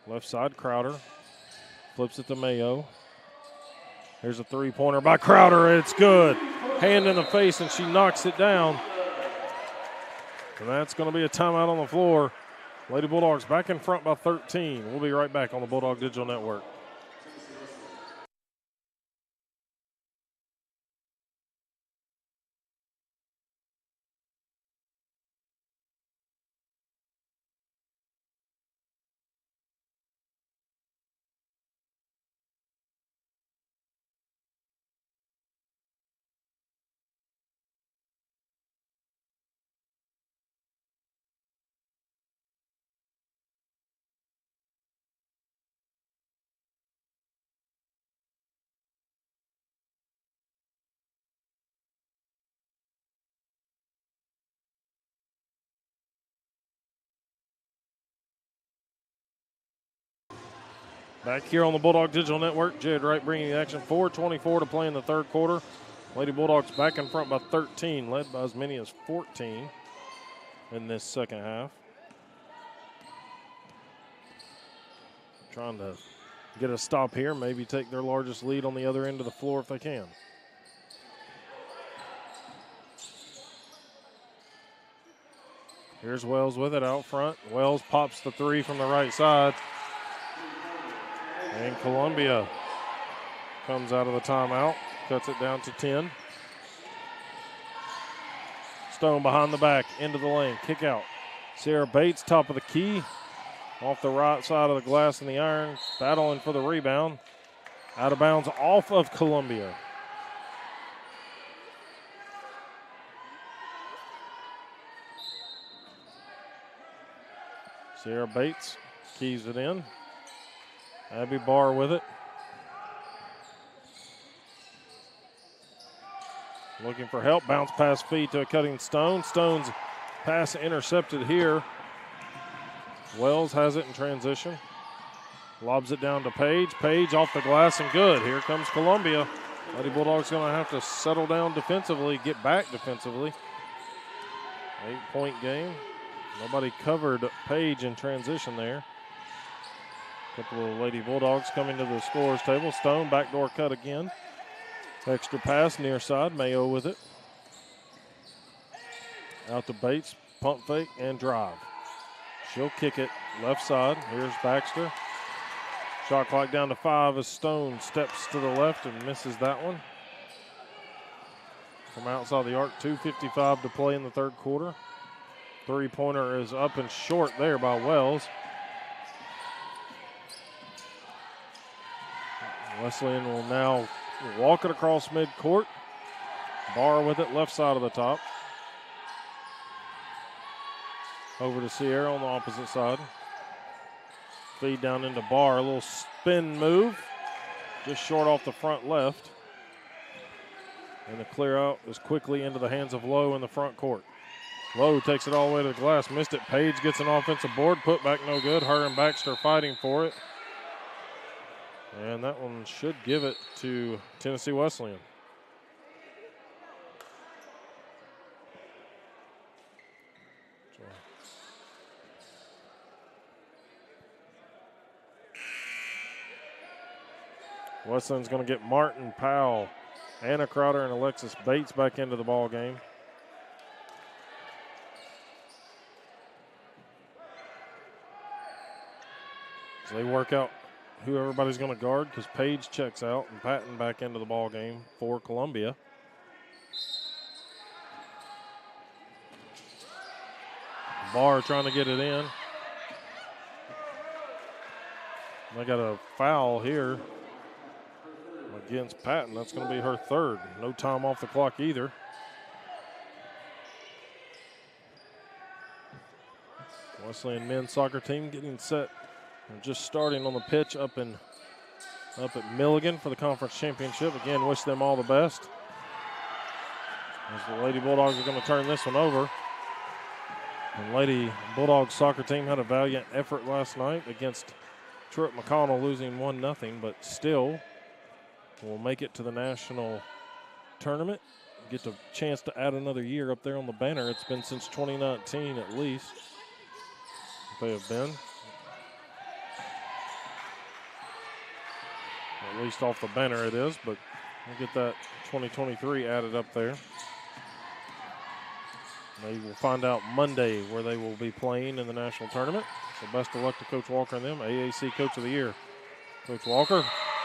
Left side, Crowder. Flips it to Mayo. Here's a three-pointer by Crowder. It's good. Hand in the face, and she knocks it down. And that's going to be a timeout on the floor. Lady Bulldogs back in front by 13. We'll be right back on the Bulldog Digital Network. Back here on the Bulldog Digital Network, Jed Wright bringing the action. 4:24 to play in the third quarter. Lady Bulldogs back in front by 13, led by as many as 14 in this second half. Trying to get a stop here, maybe take their largest lead on the other end of the floor if they can. Here's Wells with it out front. Wells pops the three from the right side. And Columbia comes out of the timeout, cuts it down to 10. Stone behind the back, into the lane, kick out. Sierra Bates, top of the key, off the right side of the glass and the iron, battling for the rebound. Out of bounds off of Columbia. Sierra Bates keys it in. Abby Barr with it. Looking for help. Bounce pass feed to a cutting Stone. Stone's pass intercepted here. Wells has it in transition. Lobs it down to Page. Page off the glass and good. Here comes Columbia. Lady Bulldogs going to have to settle down defensively, get back defensively. 8-point game. Nobody covered Page in transition there. Couple of Lady Bulldogs coming to the scorer's table. Stone, backdoor cut again. Extra pass, near side. Mayo with it. Out to Bates, pump fake, and drive. She'll kick it left side. Here's Baxter. Shot clock down to 5 as Stone steps to the left and misses that one. from outside the arc. 2:55 to play in the third quarter. Three-pointer is up and short there by Wells. Wesleyan will now walk it across midcourt. Barr with it, left side of the top. Over to Sierra on the opposite side. Feed down into Barr, a little spin move. Just short off the front left. And the clear out is quickly into the hands of Lowe in the front court. Lowe takes it all the way to the glass, missed it. Page gets an offensive board, put back no good. Her and Baxter fighting for it. And that one should give it to Tennessee Wesleyan. Wesleyan's going to get Martin Powell, Anna Crowder, and Alexis Bates back into the ball game. So they work out who everybody's going to guard because Page checks out and Patton back into the ball game for Columbia. Barr trying to get it in. They got a foul here against Patton. That's going to be her third. No time off the clock either. Wesleyan men's soccer team getting set. They're just starting on the pitch up at Milligan for the conference championship. Again, wish them all the best. As the Lady Bulldogs are going to turn this one over. And Lady Bulldogs soccer team had a valiant effort last night against Truett McConnell, losing 1-0, but still will make it to the national tournament. Get the chance to add another year up there on the banner. It's been since 2019 at least. They have been. At least off the banner it is, but we'll get that 2023 added up there. They will find out Monday where they will be playing in the national tournament. So best of luck to Coach Walker and them. AAC Coach of the Year. Coach Walker,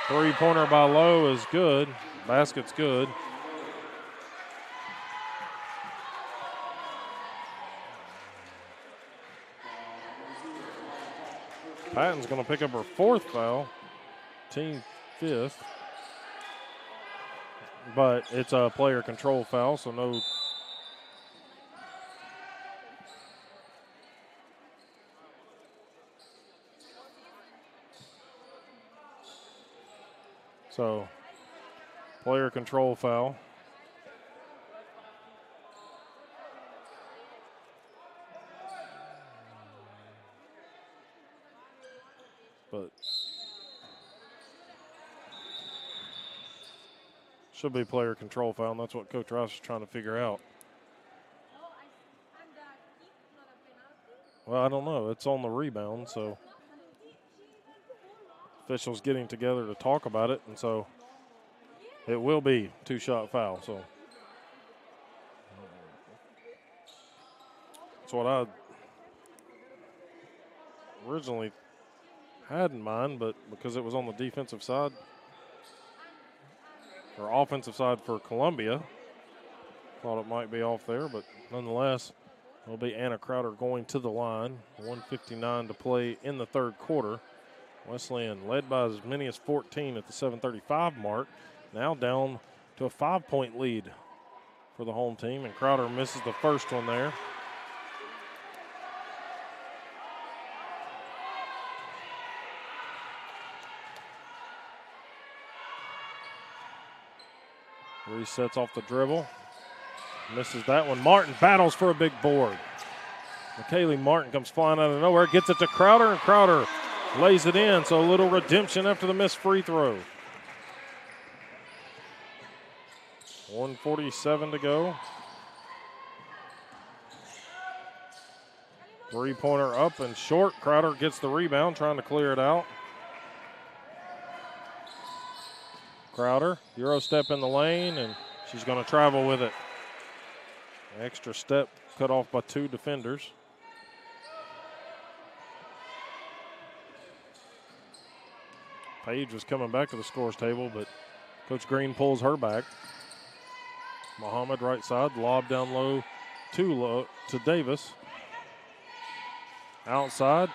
three-pointer by Lowe is good. Basket's good. Patton's going to pick up her fourth foul. Team fifth. But it's a player control foul, so no. So, player control foul. But should be player control foul, and that's what Coach Rouse is trying to figure out. Well, I don't know. It's on the rebound, so officials getting together to talk about it, and so it will be two-shot foul. So that's what I originally had in mind, but because it was on the defensive side or offensive side for Columbia, thought it might be off there, but nonetheless, it'll be Anna Crowder going to the line. 1:59 to play in the third quarter. Wesleyan led by as many as 14 at the 7:35 mark. Now down to a 5-point lead for the home team, and Crowder misses the first one there. Resets off the dribble. Misses that one. Martin battles for a big board. McKaylee Martin comes flying out of nowhere, gets it to Crowder, and Crowder lays it in. So a little redemption after the missed free throw. 1:47 to go. Three-pointer up and short. Crowder gets the rebound, trying to clear it out. Crowder, Euro step in the lane, and she's going to travel with it. Extra step cut off by two defenders. Page was coming back to the scores table, but Coach Green pulls her back. Muhammad right side, lob down low to Davis. Outside,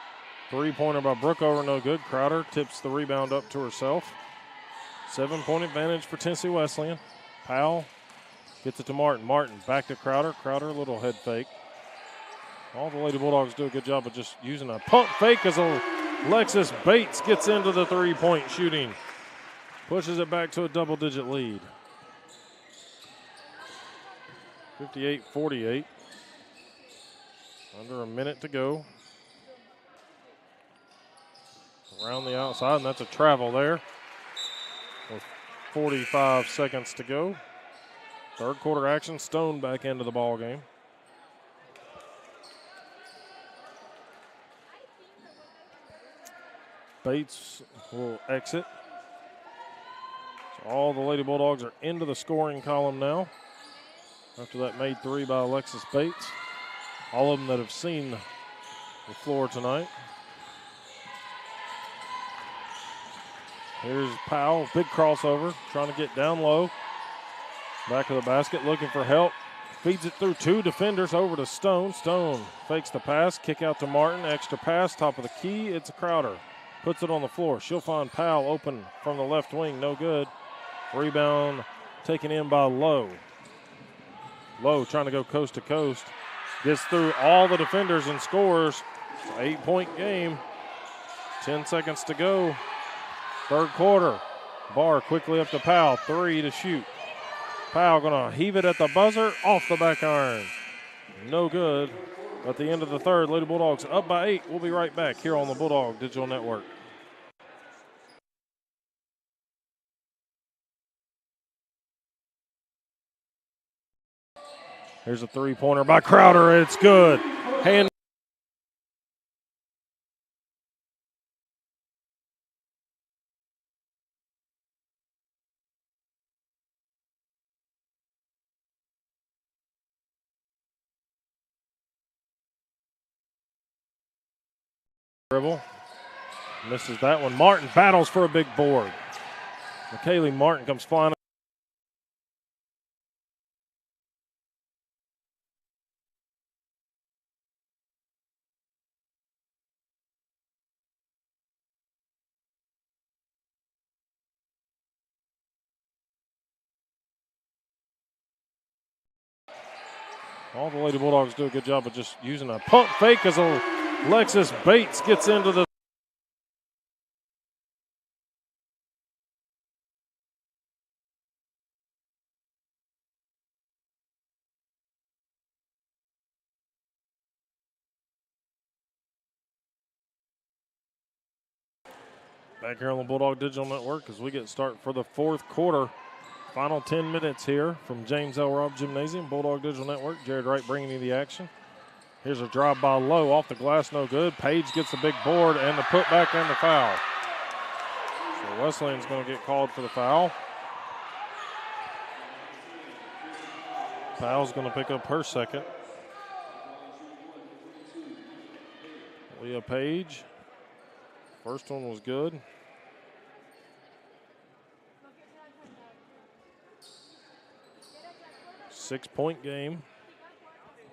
three-pointer by Brookover, no good. Crowder tips the rebound up to herself. 7-point advantage for Tennessee Wesleyan. Powell gets it to Martin. Martin back to Crowder. Crowder, a little head fake. All the Lady Bulldogs do a good job of just using a pump fake as Alexis Bates gets into the three-point shooting. Pushes it back to a double-digit lead. 58-48. Under a minute to go. Around the outside, and that's a travel there. With 45 seconds to go. Third quarter action, Stone back into the ball game. Bates will exit. So all the Lady Bulldogs are into the scoring column now. After that made three by Alexis Bates. All of them that have seen the floor tonight. Here's Powell, big crossover, trying to get down low. Back of the basket, looking for help. Feeds it through two defenders over to Stone. Stone fakes the pass, kick out to Martin. Extra pass, top of the key. It's a Crowder. Puts it on the floor. She'll find Powell open from the left wing. No good. Rebound taken in by Lowe. Lowe trying to go coast to coast. Gets through all the defenders and scores. It's an 8-point game. 10 seconds to go. Third quarter. Barr quickly up to Powell. Three to shoot. Powell going to heave it at the buzzer. Off the back iron. No good. At the end of the third, Lady Bulldogs up by 8. We'll be right back here on the Bulldog Digital Network. Here's a three-pointer by Crowder. It's good. Hand. Dribble. Misses that one. Martin battles for a big board. McKaylee Martin comes flying. All the Lady Bulldogs do a good job of just using a pump fake as Alexis Bates gets into the back here on the Bulldog Digital Network as we get started for the fourth quarter. Final 10 minutes here from James L. Robb Gymnasium, Bulldog Digital Network. Jared Wright bringing you the action. Here's a drive by Lowe, off the glass, no good. Page gets the big board and the putback and the foul. So Wesleyan's going to get called for the foul. Powell's going to pick up her second. Leah Page. First one was good. Six-point game.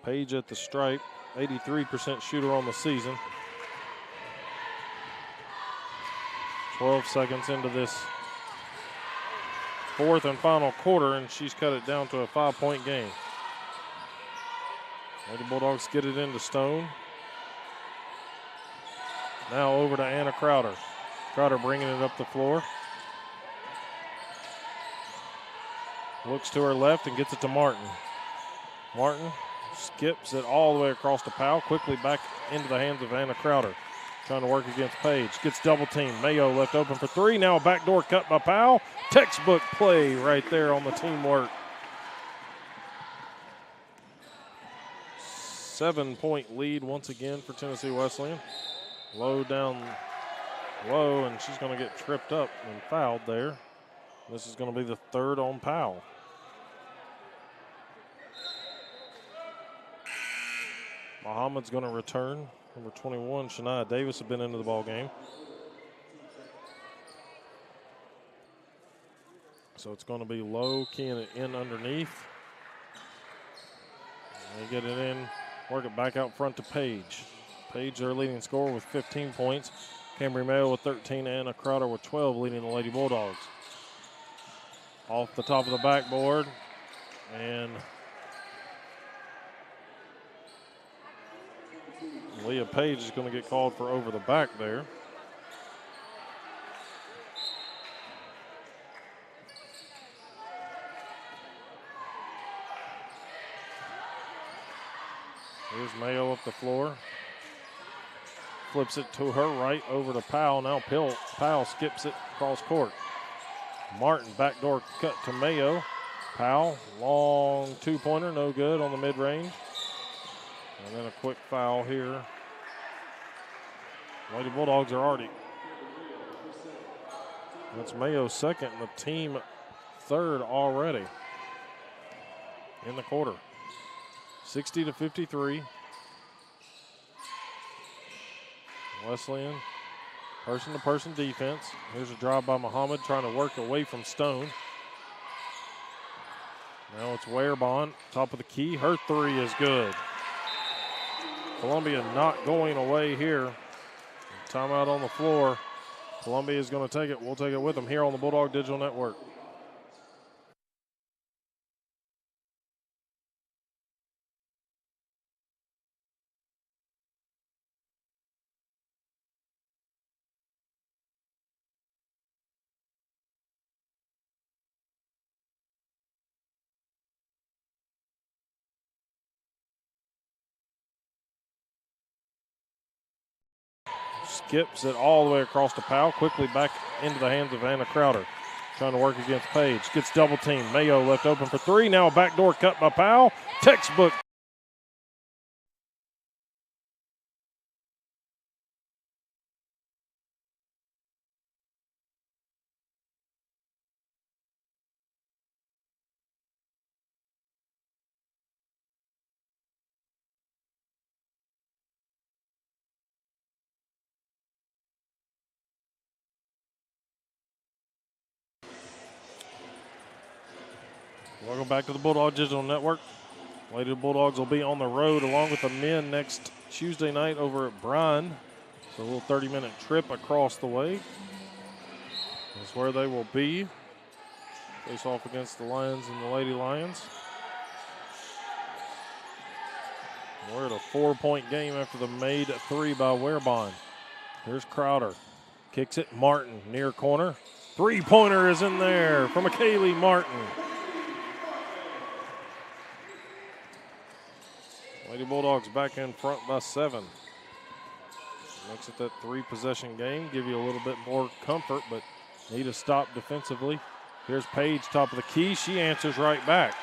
Page at the stripe, 83% shooter on the season. 12 seconds into this fourth and final quarter, and she's cut it down to a 5-point game. Lady Bulldogs get it into Stone. Now over to Anna Crowder. Crowder bringing it up the floor. Looks to her left and gets it to Martin. Martin skips it all the way across to Powell. Quickly back into the hands of Anna Crowder. Trying to work against Page. Gets double teamed. Mayo left open for three. Now a backdoor cut by Powell. Textbook play right there on the teamwork. 7-point lead once again for Tennessee Wesleyan. Low down low, and she's going to get tripped up and fouled there. This is going to be the third on Powell. Muhammad's going to return. Number 21, Shania Davis, have been into the ball game. So it's going to be Low, keying it in underneath. They get it in, work it back out front to Page. Page, their leading scorer with 15 points. Cambry Mayo with 13, Anna Crowder with 12, leading the Lady Bulldogs. Off the top of the backboard, and Leah Page is going to get called for over the back there. Here's Mayo up the floor. Flips it to her right over to Powell. Now Powell skips it cross court. Martin backdoor cut to Mayo. Powell, long two-pointer, no good on the mid-range. And then a quick foul here. Lady Bulldogs are already. That's Mayo's second and the team third already in the quarter. 60-53. Wesleyan, person-to-person defense. Here's a drive by Muhammad trying to work away from Stone. Now it's Warebon, top of the key. Her three is good. Columbia not going away here. Timeout on the floor. Columbia is going to take it. We'll take it with them here on the Bulldog Digital Network. Skips it all the way across to Powell. Quickly back into the hands of Anna Crowder. Trying to work against Page. Gets double teamed. Mayo left open for three. Now a backdoor cut by Powell. Textbook. Welcome back to the Bulldog Digital Network. Lady Bulldogs will be on the road along with the men next Tuesday night over at Bryan. So a little 30-minute trip across the way. That's where they will be. Face off against the Lions and the Lady Lions. We're at a 4-point game after the made three by Warebon. Here's Crowder. Kicks it. Martin near corner. Three-pointer is in there from Kaylee Martin. Lady Bulldogs back in front by 7. Makes it that 3-possession game. Give you a little bit more comfort, but need a stop defensively. Here's Page, top of the key. She answers right back.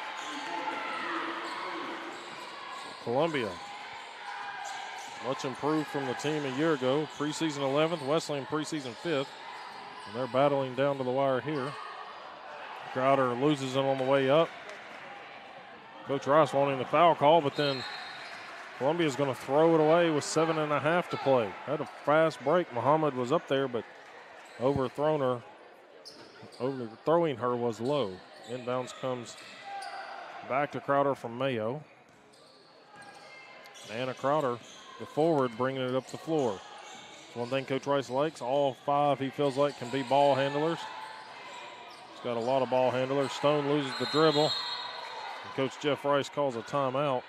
Columbia, much improved from the team a year ago. Preseason 11th, Wesleyan preseason 5th. And they're battling down to the wire here. Crowder loses it on the way up. Coach Rice wanting the foul call, but then Columbia's going to throw it away with 7.5 to play. Had a fast break. Muhammad was up there, but overthrowing her was low. Inbounds comes back to Crowder from Mayo. Anna Crowder, the forward, bringing it up the floor. One thing Coach Rice likes, all 5 he feels like can be ball handlers. He's got a lot of ball handlers. Stone loses the dribble. And Coach Jeff Rice calls a timeout.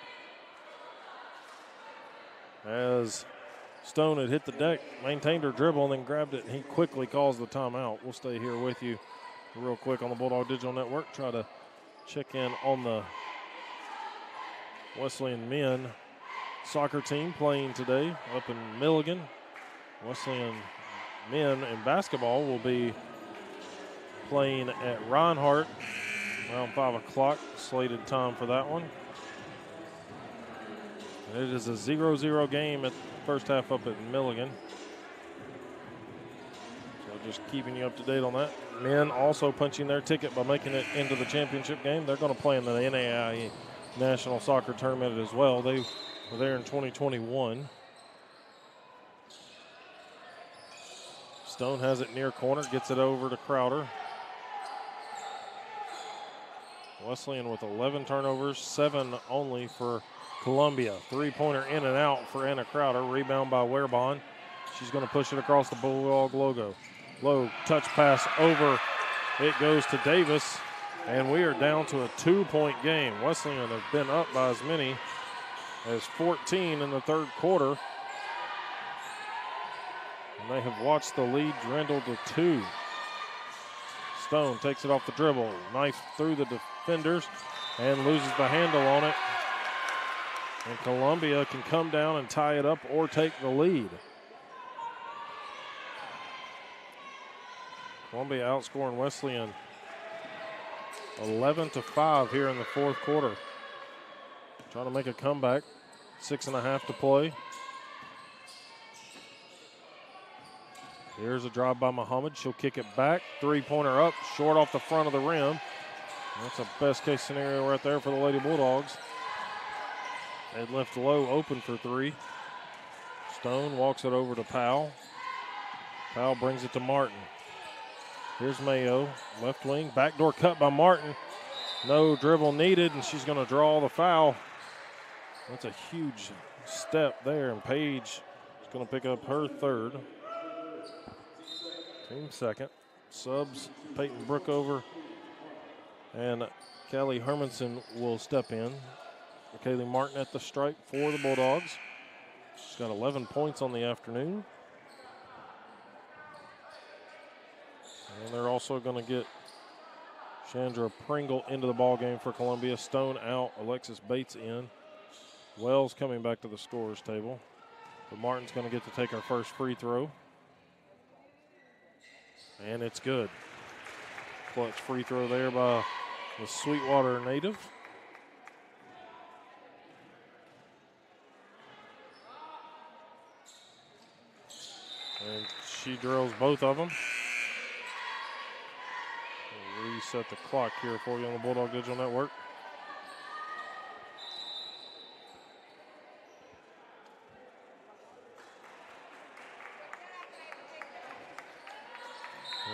As Stone had hit the deck, maintained her dribble, and then grabbed it, and he quickly calls the timeout. We'll stay here with you real quick on the Bulldog Digital Network. Try to check in on the Wesleyan men soccer team playing today up in Milligan. Wesleyan men in basketball will be playing at Reinhardt around 5 o'clock, slated time for that one. And it is a 0-0 game at the first half up at Milligan. So just keeping you up to date on that. Men also punching their ticket by making it into the championship game. They're going to play in the NAIA National Soccer Tournament as well. They were there in 2021. Stone has it near corner, gets it over to Crowder. Wesleyan with 11 turnovers, 7 only for Columbia. Three-pointer in and out for Anna Crowder. Rebound by Warebon. She's going to push it across the Bulldog logo. Low touch pass over. It goes to Davis. And we are down to a 2-point game. Wesleyan have been up by as many as 14 in the third quarter. And they have watched the lead dwindle to 2. Stone takes it off the dribble. Knife through the defenders and loses the handle on it. And Columbia can come down and tie it up or take the lead. Columbia outscoring Wesleyan 11-5 here in the fourth quarter. Trying to make a comeback. 6.5 to play. Here's a drive by Muhammad. She'll kick it back. Three-pointer up, short off the front of the rim. That's a best-case scenario right there for the Lady Bulldogs. They left Low open for 3. Stone walks it over to Powell. Powell brings it to Martin. Here's Mayo, left wing, backdoor cut by Martin. No dribble needed, and she's going to draw the foul. That's a huge step there, and Paige is going to pick up her third. Team second. Subs, Peyton Brookover and Kelly Hermanson will step in. Kaylee Martin at the stripe for the Bulldogs. She's got 11 points on the afternoon. And they're also going to get Chandra Pringle into the ball game for Columbia. Stone out, Alexis Bates in. Wells coming back to the scorer's table. But Martin's going to get to take her first free throw. And it's good. Clutch free throw there by the Sweetwater native. And she drills both of them. We'll reset the clock here for you on the Bulldog Digital Network.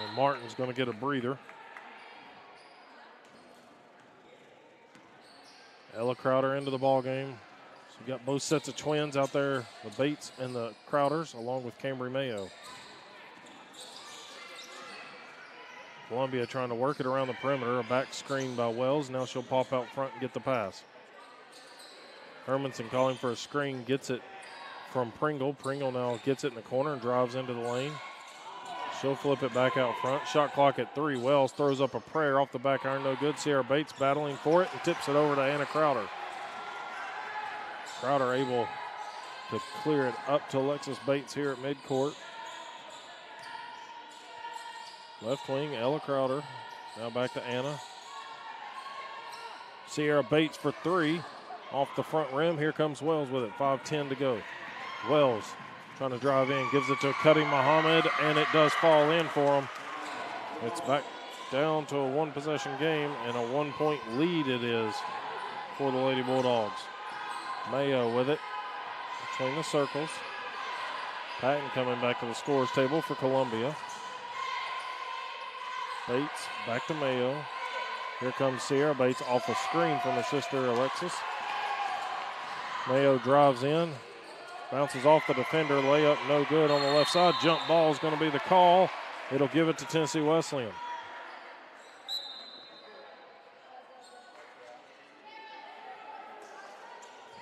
And Martin's going to get a breather. Ella Crowder into the ball game. So you got both sets of twins out there, the Bates and the Crowders, along with Cambry Mayo. Columbia trying to work it around the perimeter. A back screen by Wells. Now she'll pop out front and get the pass. Hermanson calling for a screen, gets it from Pringle. Pringle now gets it in the corner and drives into the lane. She'll flip it back out front. Shot clock at 3. Wells throws up a prayer off the back iron, no good. Sierra Bates battling for it and tips it over to Anna Crowder. Crowder able to clear it up to Alexis Bates here at midcourt. Left wing, Ella Crowder. Now back to Anna. Sierra Bates for 3. Off the front rim. Here comes Wells with it. 5:10 to go. Wells trying to drive in. Gives it to Cutting Muhammad, and it does fall in for him. It's back down to a one-possession game, and a 1-point lead it is for the Lady Bulldogs. Mayo with it between the circles. Patton coming back to the scorer's table for Columbia. Bates back to Mayo. Here comes Sierra Bates off a screen from her sister Alexis. Mayo drives in, bounces off the defender, layup no good on the left side. Jump ball is going to be the call. It'll give it to Tennessee Wesleyan.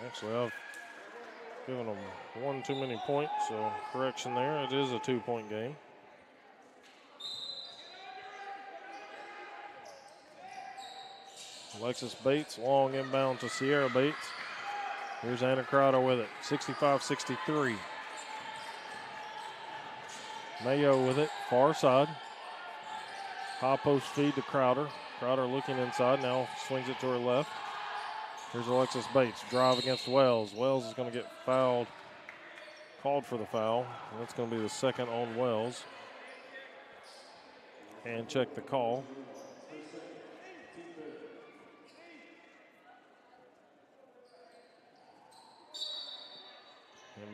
Actually, I've given them one too many points, so correction there. It is a 2-point game. Alexis Bates, long inbound to Sierra Bates. Here's Anna Crowder with it, 65-63. Mayo with it, far side. High post feed to Crowder. Crowder looking inside, now swings it to her left. Here's Alexis Bates, drive against Wells. Wells is going to get fouled, called for the foul. And that's going to be the second on Wells. And check the call.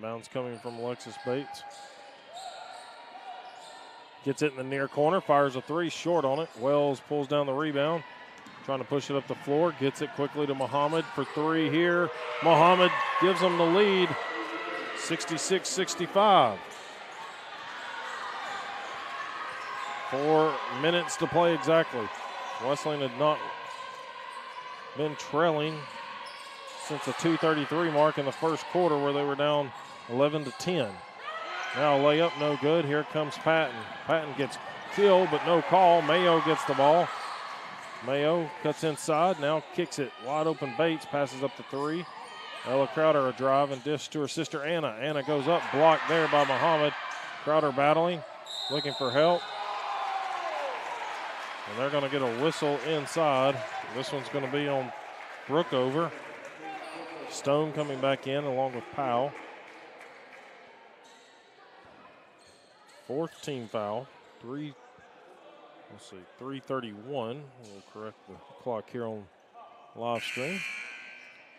Inbounds coming from Alexis Bates. Gets it in the near corner, fires a 3, short on it. Wells pulls down the rebound. Trying to push it up the floor. Gets it quickly to Muhammad for three here. Muhammad gives them the lead, 66-65. 4 minutes to play exactly. Wesleyan had not been trailing since the 2:33 mark in the first quarter where they were down 11-10. Now layup, no good. Here comes Patton. Patton gets killed, but no call. Mayo gets the ball. Mayo cuts inside, now kicks it. Wide open Bates, passes up the three. Ella Crowder a drive and dish to her sister Anna. Anna goes up, blocked there by Muhammad. Crowder battling, looking for help. And they're going to get a whistle inside. This one's going to be on Brookover. Stone coming back in along with Powell. Fourth team foul. 3:31. We'll correct the clock here on live stream.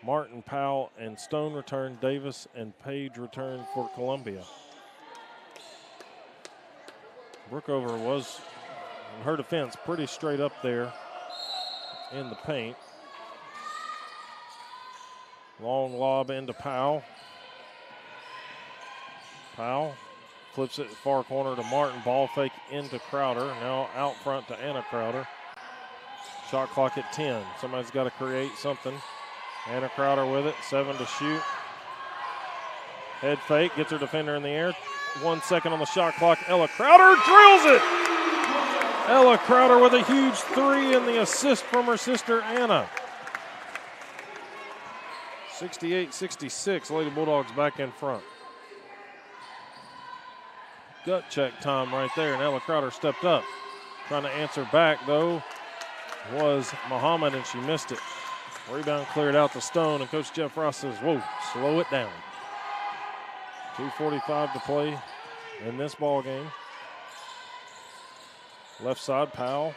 Martin, Powell, and Stone return. Davis and Page return for Columbia. Brookover was, in her defense, pretty straight up there in the paint. Long lob into Powell. Powell flips it far corner to Martin. Ball fake into Crowder. Now out front to Anna Crowder. Shot clock at 10. Somebody's got to create something. Anna Crowder with it. 7 to shoot. Head fake. Gets her defender in the air. 1 second on the shot clock. Ella Crowder drills it. Ella Crowder with a huge three and the assist from her sister Anna. 68-66. Lady Bulldogs back in front. Gut check time right there, and Ella Crowder stepped up. Trying to answer back, though, was Muhammad, and she missed it. Rebound cleared out to Stone, and Coach Jeff Ross says, whoa, slow it down. 2:45 to play in this ball game. Left side, Powell.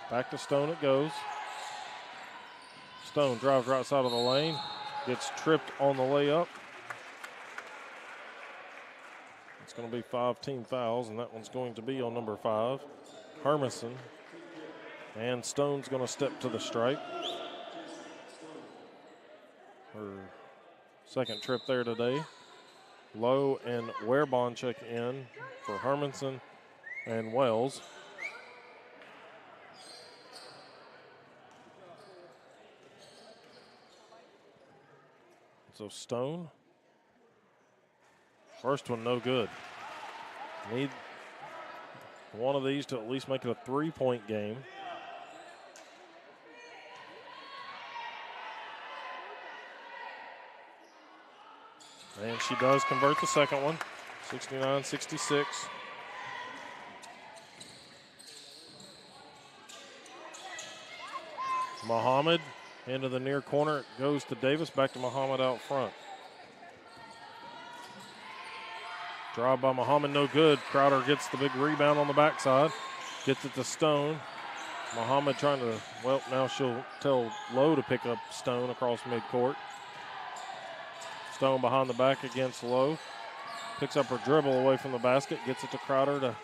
Back to Stone it goes. Stone drives right side of the lane. Gets tripped on the layup. It's going to be 5 team fouls, and that one's going to be on number 5, Hermanson. And Stone's going to step to the stripe. Her second trip there today. Lowe and Warebon check in for Hermanson and Wells. So Stone, first one no good. Need one of these to at least make it a 3-point game. And she does convert the second one, 69-66. Muhammad into the near corner. It goes to Davis, back to Muhammad out front. Drive by Muhammad, no good. Crowder gets the big rebound on the backside. Gets it to Stone. Muhammad trying to, well, now she'll tell Lowe to pick up Stone across midcourt. Stone behind the back against Lowe. Picks up her dribble away from the basket. Gets it to Crowder to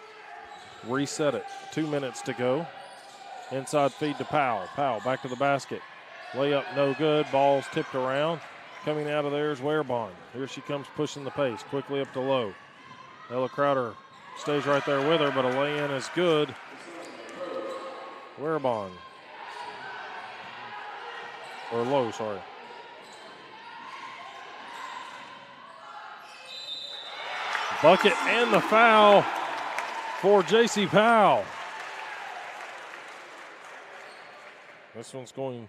reset it. 2 minutes to go. Inside feed to Powell. Powell back to the basket. Layup no good. Ball's tipped around. Coming out of there is Warebon. Here she comes pushing the pace. Quickly up to Lowe. Ella Crowder stays right there with her, but a lay-in is good. Warebon. Or Lowe, sorry. Bucket and the foul for J.C. Powell. This one's going.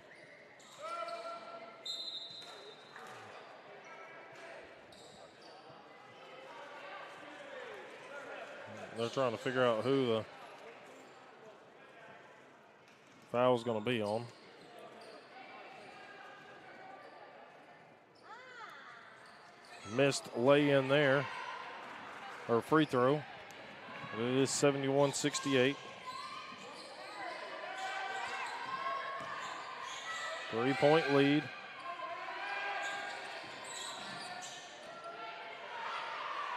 They're trying to figure out who the foul's going to be on. Missed lay-in there, or free throw. It is 71-68. 3-point lead.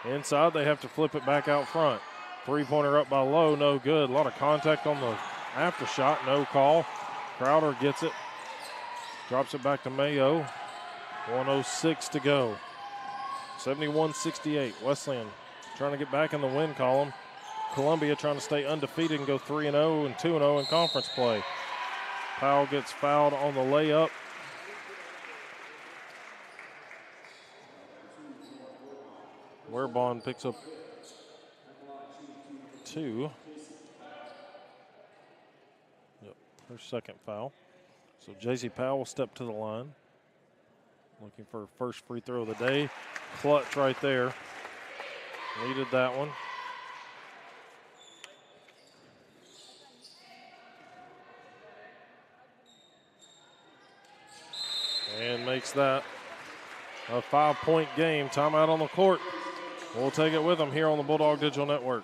Inside, they have to flip it back out front. Three-pointer up by Lowe, no good. A lot of contact on the after shot, no call. Crowder gets it. Drops it back to Mayo. 1:06 to go. 71-68. Wesleyan trying to get back in the win column. Columbia trying to stay undefeated and go 3-0 and 2-0 in conference play. Powell gets fouled on the layup. Warebon picks up 2. Yep, her second foul. So J.C. Powell will step to the line. Looking for her first free throw of the day. Clutch right there. Needed that one. And makes that a 5-point game. Timeout on the court. We'll take it with them here on the Bulldog Digital Network.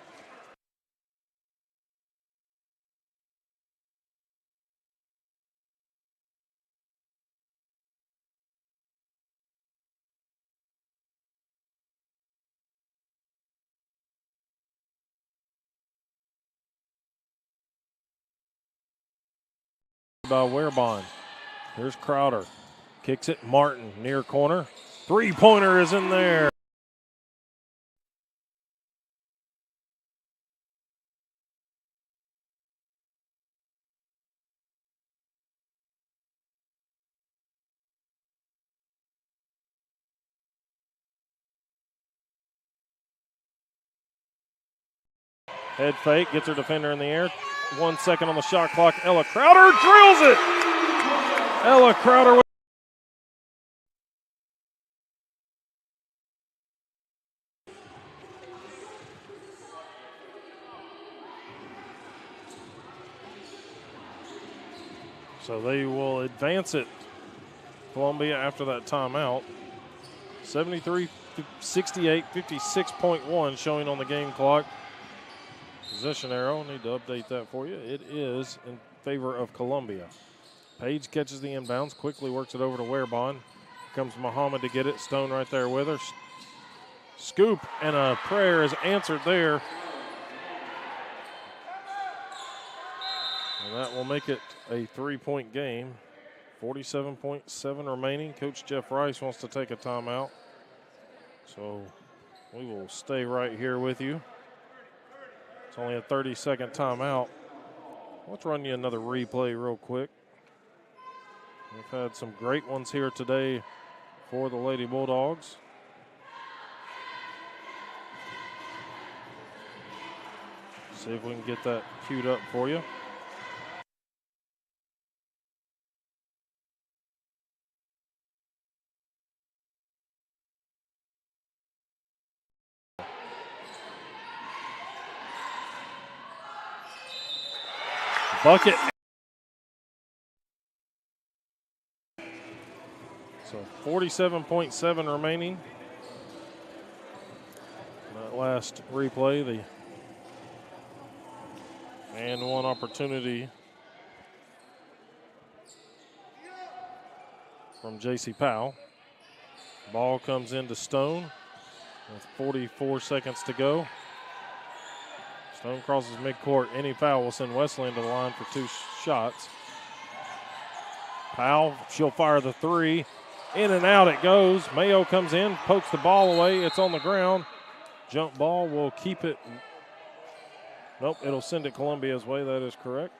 By Warebon. Here's Crowder. Kicks it. Martin near corner. Three-pointer is in there. Head fake, gets her defender in the air. 1 second on the shot clock. Ella Crowder drills it. Ella Crowder. So they will advance it, Columbia, after that timeout. 73-68, 56.1 showing on the game clock. Possession arrow, need to update that for you. It is in favor of Columbia. Page catches the inbounds, quickly works it over to Warebon. Comes Muhammad to get it. Stone right there with her. Scoop and a prayer is answered there. And that will make it a 3-point game. 47.7 remaining. Coach Jeff Rice wants to take a timeout. So we will stay right here with you. It's only a 30-second timeout. Let's run you another replay real quick. We've had some great ones here today for the Lady Bulldogs. See if we can get that queued up for you. Bucket. So 47.7 remaining. That last replay, the and one opportunity from J.C. Powell. Ball comes into Stone with 44 seconds to go. Stone crosses midcourt. Any foul will send Wesleyan to the line for 2 shots. Powell, she'll fire the 3. In and out it goes. Mayo comes in, pokes the ball away. It's on the ground. Jump ball will keep it. Nope, it'll send it Columbia's way. That is correct.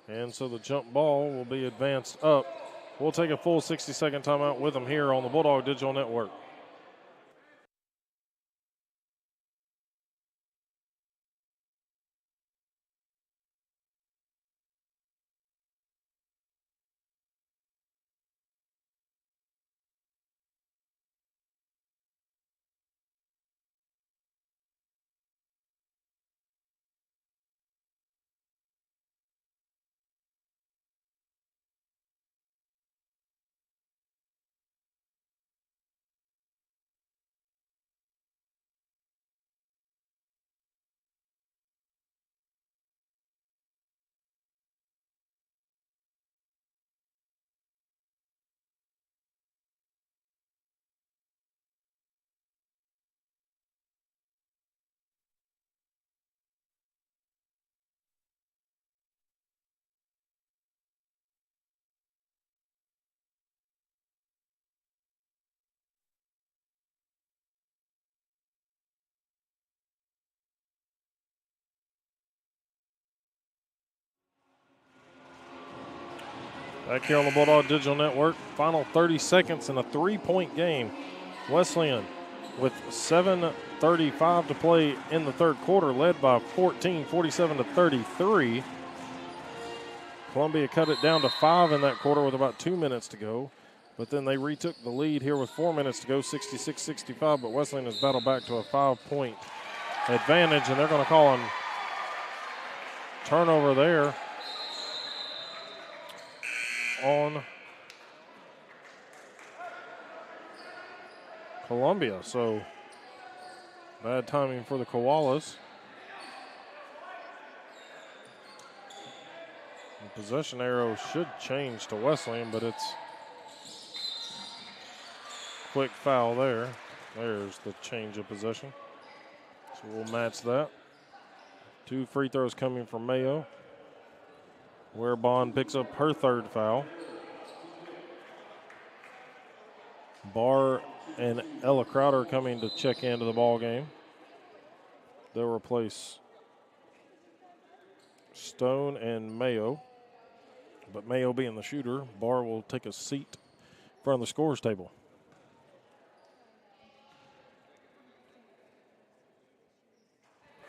And so the jump ball will be advanced up. We'll take a full 60-second timeout with them here on the Bulldog Digital Network. Back here on the Bulldog Digital Network, final 30 seconds in a 3-point game. Wesleyan with 7:35 to play in the third quarter, led by 14, 47-33. Columbia cut it down to 5 in that quarter with about 2 minutes to go. But then they retook the lead here with 4 minutes to go, 66-65. But Wesleyan has battled back to a 5-point advantage, and they're going to call a turnover there on Columbia. So bad timing for the Koalas. The possession arrow should change to Wesleyan, but it's quick foul there. There's the change of possession. So we'll match that. 2 free throws coming from Mayo. Warebond picks up her third foul. Barr and Ella Crowder coming to check into the ball game. They'll replace Stone and Mayo. But Mayo being the shooter, Barr will take a seat in front of the scorer's table.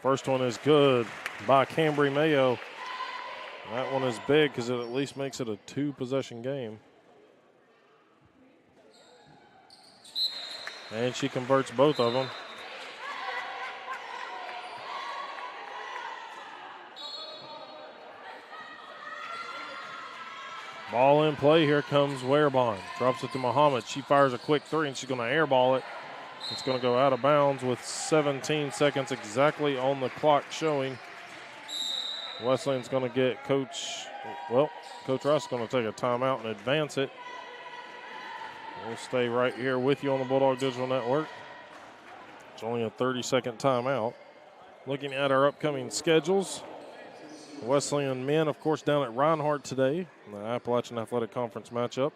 First one is good by Cambry Mayo. That one is big because it at least makes it a 2-possession game. And she converts both of them. Ball in play. Here comes Warebond. Drops it to Muhammad. She fires a quick 3, and she's going to airball it. It's going to go out of bounds with 17 seconds exactly on the clock showing. Wesleyan's going to get Coach Ross is going to take a timeout and advance it. We'll stay right here with you on the Bulldog Digital Network. It's only a 30-second timeout. Looking at our upcoming schedules, the Wesleyan men, of course, down at Reinhardt today in the Appalachian Athletic Conference matchup.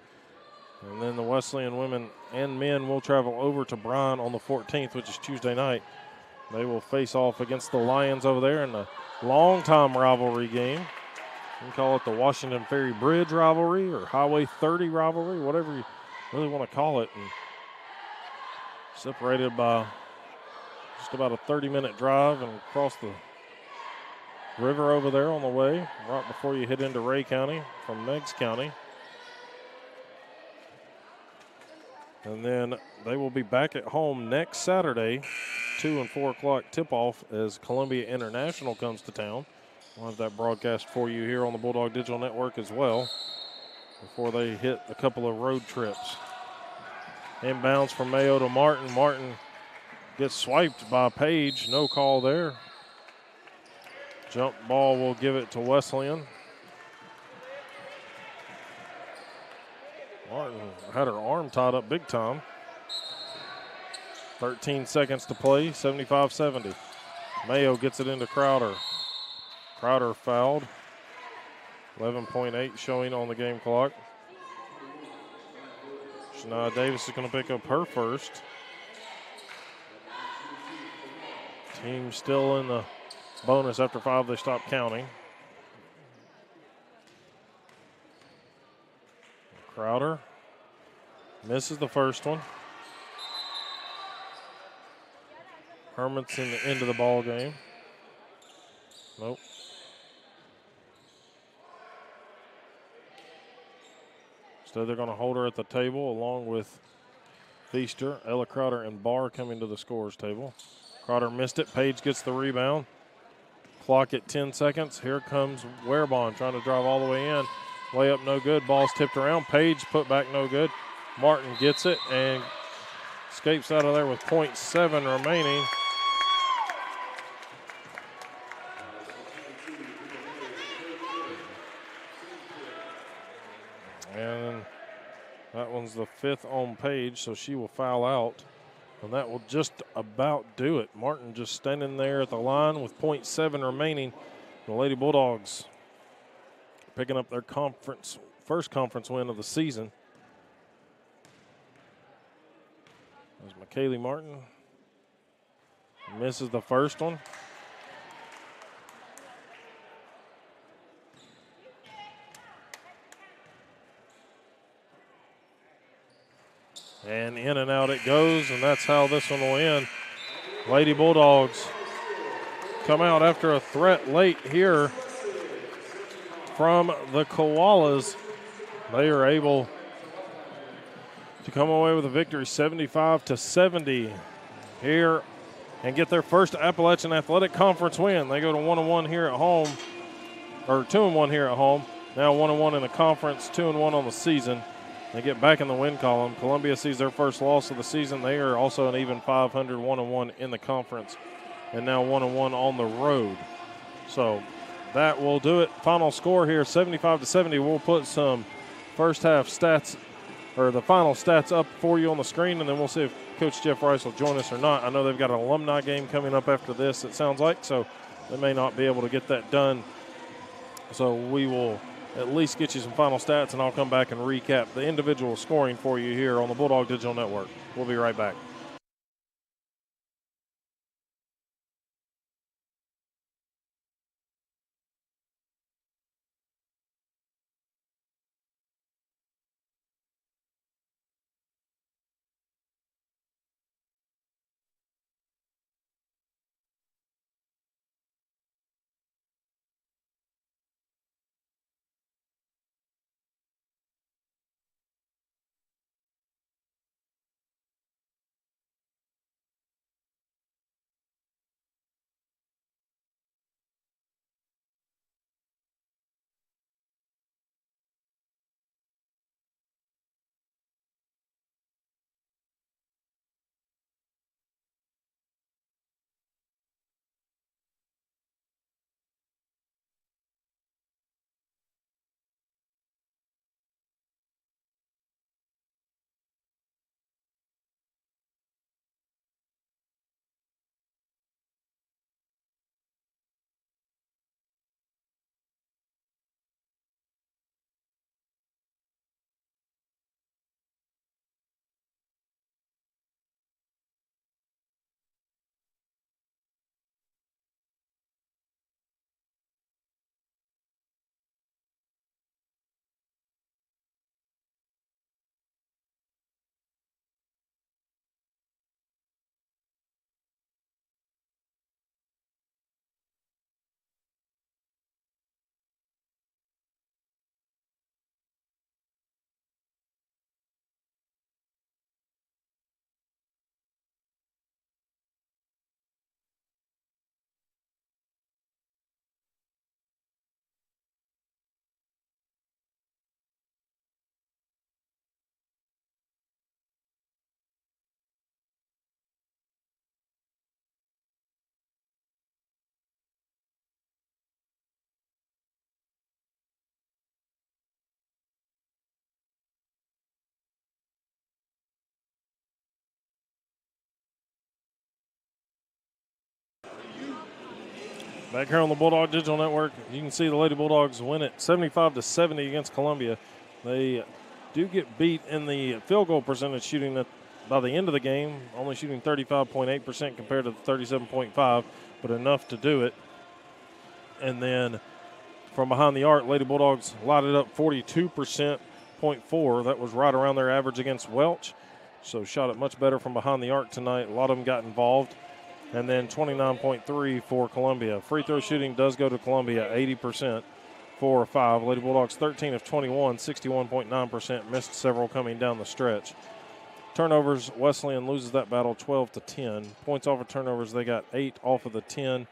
And then the Wesleyan women and men will travel over to Bryan on the 14th, which is Tuesday night. They will face off against the Lions over there in the long-time rivalry game. You can call it the Washington Ferry Bridge rivalry or Highway 30 rivalry, whatever you really want to call it. And separated by just about a 30-minute drive and across the river over there on the way, right before you head into Ray County from Meigs County. And then they will be back at home next Saturday, 2 and 4 o'clock tip-off as Columbia International comes to town. We'll have that broadcast for you here on the Bulldog Digital Network as well before they hit a couple of road trips. Inbounds from Mayo to Martin. Martin gets swiped by Page. No call there. Jump ball will give it to Wesleyan. Martin had her arm tied up big time. 13 seconds to play, 75-70. Mayo gets it into Crowder. Crowder fouled. 11.8 showing on the game clock. Shania Davis is going to pick up her first. Team still in the bonus after 5. They stop counting. Crowder misses the first one. Hermanson into the ball game. Nope. So they're going to hold her at the table along with Feaster, Ella Crowder, and Barr coming to the scorer's table. Crowder missed it. Page gets the rebound. Clock at 10 seconds. Here comes Warebond trying to drive all the way in. Way up, no good. Ball's tipped around. Page put back, no good. Martin gets it and escapes out of there with .7 remaining. And that one's the 5th on Page, so she will foul out. And that will just about do it. Martin just standing there at the line with .7 remaining. The Lady Bulldogs picking up their first conference win of the season. There's McKaylee Martin. Misses the first one. And in and out it goes, and that's how this one will end. Lady Bulldogs come out after a threat late here from the Koalas. They are able to come away with a victory 75-70 here and get their first Appalachian Athletic Conference win. They go to 1-1 here at home, or 2-1 here at home. Now 1-1 in the conference, 2-1 on the season. They get back in the win column. Columbia sees their first loss of the season. They are also an even 500, 1-1 in the conference, and now 1-1 on the road. So that will do it. Final score here, 75-70. We'll put some first half stats, or the final stats, up for you on the screen, and then we'll see if Coach Jeff Rice will join us or not. I know they've got an alumni game coming up after this, it sounds like, so they may not be able to get that done. So we will at least get you some final stats, and I'll come back and recap the individual scoring for you here on the Bulldog Digital Network. We'll be right back. Back here on the Bulldog Digital Network, you can see the Lady Bulldogs win it 75-70 against Columbia. They do get beat in the field goal percentage shooting by the end of the game, only shooting 35.8% compared to the 37.5%, but enough to do it. And then from behind the arc, Lady Bulldogs lighted up 42.4%. That was right around their average against Welch. So shot it much better from behind the arc tonight. A lot of them got involved. And then 29.3 for Columbia. Free throw shooting does go to Columbia, 80%, 4 or 5. Lady Bulldogs 13 of 21, 61.9%. Missed several coming down the stretch. Turnovers, Wesleyan loses that battle 12-10. Points off of turnovers, they got 8 off of the 10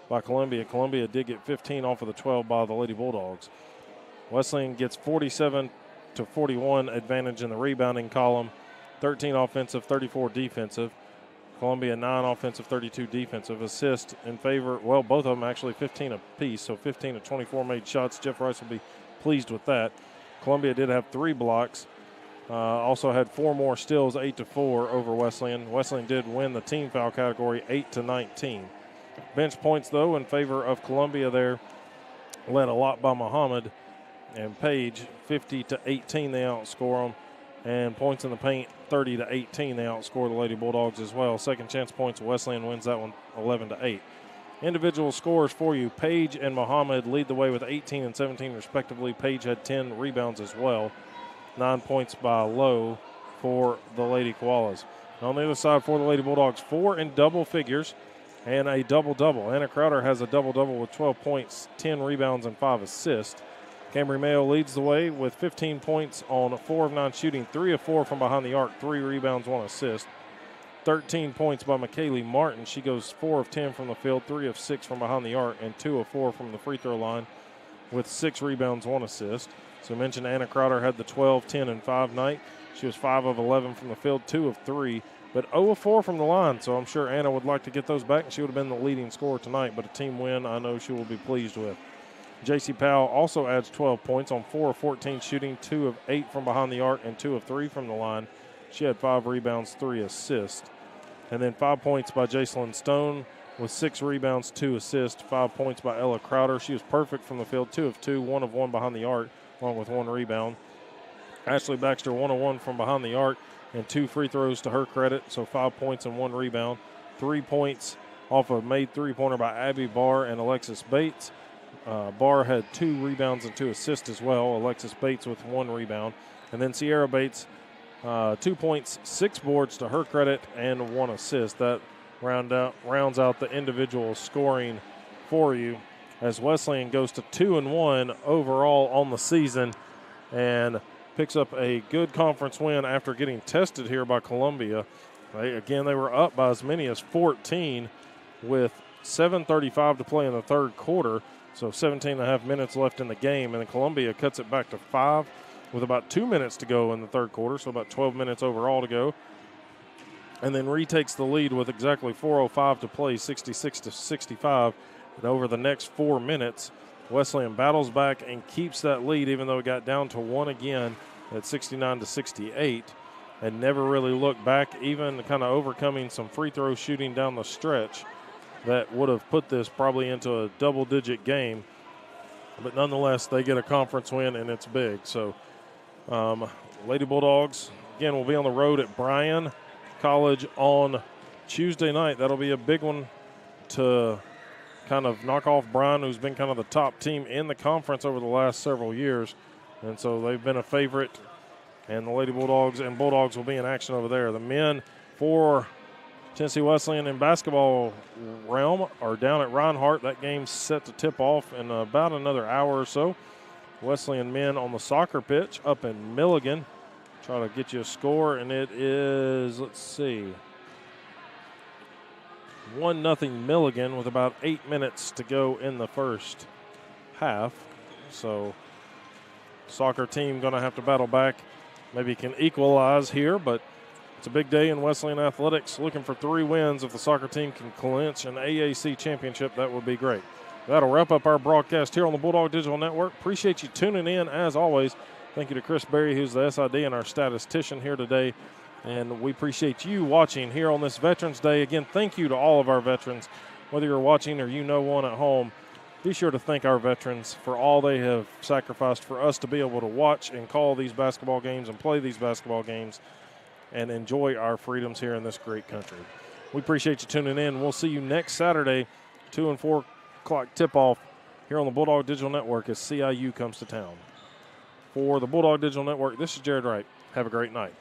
by Columbia. Columbia did get 15 off of the 12 by the Lady Bulldogs. Wesleyan gets 47-41 advantage in the rebounding column. 13 offensive, 34 defensive. Columbia 9 offensive, 32 defensive. Assist in favor, well, both of them actually 15 apiece, so 15 of 24 made shots. Jeff Rice will be pleased with that. Columbia did have 3 blocks. Also had 4 more steals, 8-4 over Wesleyan. Wesleyan did win the team foul category 8-19. Bench points, though, in favor of Columbia there, led a lot by Muhammad and Page. 50-18 they outscore them. And points in the paint, 30-18, they outscore the Lady Bulldogs as well. Second chance points, Wesleyan wins that one 11-8. Individual scores for you. Page and Muhammad lead the way with 18 and 17 respectively. Page had 10 rebounds as well. 9 points by Lowe for the Lady Koalas. On the other side for the Lady Bulldogs, 4 in double figures and a double-double. Anna Crowder has a double-double with 12 points, 10 rebounds, and 5 assists. Camry Mayo leads the way with 15 points on 4 of 9 shooting, 3 of 4 from behind the arc, 3 rebounds, 1 assist. 13 points by McKaylee Martin. She goes 4 of 10 from the field, 3 of 6 from behind the arc, and 2 of 4 from the free throw line with 6 rebounds, 1 assist. So I mentioned Anna Crowder had the 12, 10, and 5 night. She was 5 of 11 from the field, 2 of 3, but 0 of 4 from the line. So I'm sure Anna would like to get those back, and she would have been the leading scorer tonight, but a team win I know she will be pleased with. J.C. Powell also adds 12 points on 4 of 14 shooting, 2 of 8 from behind the arc, and 2 of 3 from the line. She had 5 rebounds, 3 assists. And then 5 points by Jacelyn Stone with 6 rebounds, 2 assists. 5 points by Ella Crowder. She was perfect from the field, 2 of 2, 1 of 1 behind the arc, along with 1 rebound. Ashley Baxter, 1 of 1 from behind the arc, and 2 free throws to her credit, so 5 points and 1 rebound. 3 points off a made three-pointer by Abby Barr and Alexis Bates. Barr had 2 rebounds and 2 assists as well. Alexis Bates with 1 rebound. And then Sierra Bates, 2 points, 6 boards to her credit, and 1 assist. That rounds out the individual scoring for you as Wesleyan goes to 2-1 overall on the season and picks up a good conference win after getting tested here by Columbia. They were up by as many as 14 with 7:35 to play in the third quarter, so 17 and a half minutes left in the game, and then Columbia cuts it back to 5 with about 2 minutes to go in the third quarter, so about 12 minutes overall to go, and then retakes the lead with exactly 4:05 to play, 66-65, and over the next 4 minutes, Wesleyan battles back and keeps that lead, even though it got down to 1 again at 69-68, and never really looked back, even kind of overcoming some free throw shooting down the stretch that would have put this probably into a double-digit game. But nonetheless, they get a conference win, and it's big. So Lady Bulldogs, again, will be on the road at Bryan College on Tuesday night. That'll be a big one to kind of knock off Bryan, who's been kind of the top team in the conference over the last several years. And so they've been a favorite, and the Lady Bulldogs and Bulldogs will be in action over there. The men for Tennessee Wesleyan in basketball realm are down at Reinhardt. That game's set to tip off in about another hour or so. Wesleyan men on the soccer pitch up in Milligan. Try to get you a score, and it is, 1-0 Milligan with about 8 minutes to go in the first half. So soccer team going to have to battle back. Maybe can equalize here, but it's a big day in Wesleyan athletics. Looking for 3 wins. If the soccer team can clinch an AAC championship, that would be great. That'll wrap up our broadcast here on the Bulldog Digital Network. Appreciate you tuning in as always. Thank you to Chris Berry, who's the SID and our statistician here today. And we appreciate you watching here on this Veterans Day. Again, thank you to all of our veterans. Whether you're watching or you know one at home, be sure to thank our veterans for all they have sacrificed for us to be able to watch and call these basketball games and play these basketball games and enjoy our freedoms here in this great country. We appreciate you tuning in. We'll see you next Saturday, 2 and 4 o'clock tip-off here on the Bulldog Digital Network as CIU comes to town. For the Bulldog Digital Network, this is Jared Wright. Have a great night.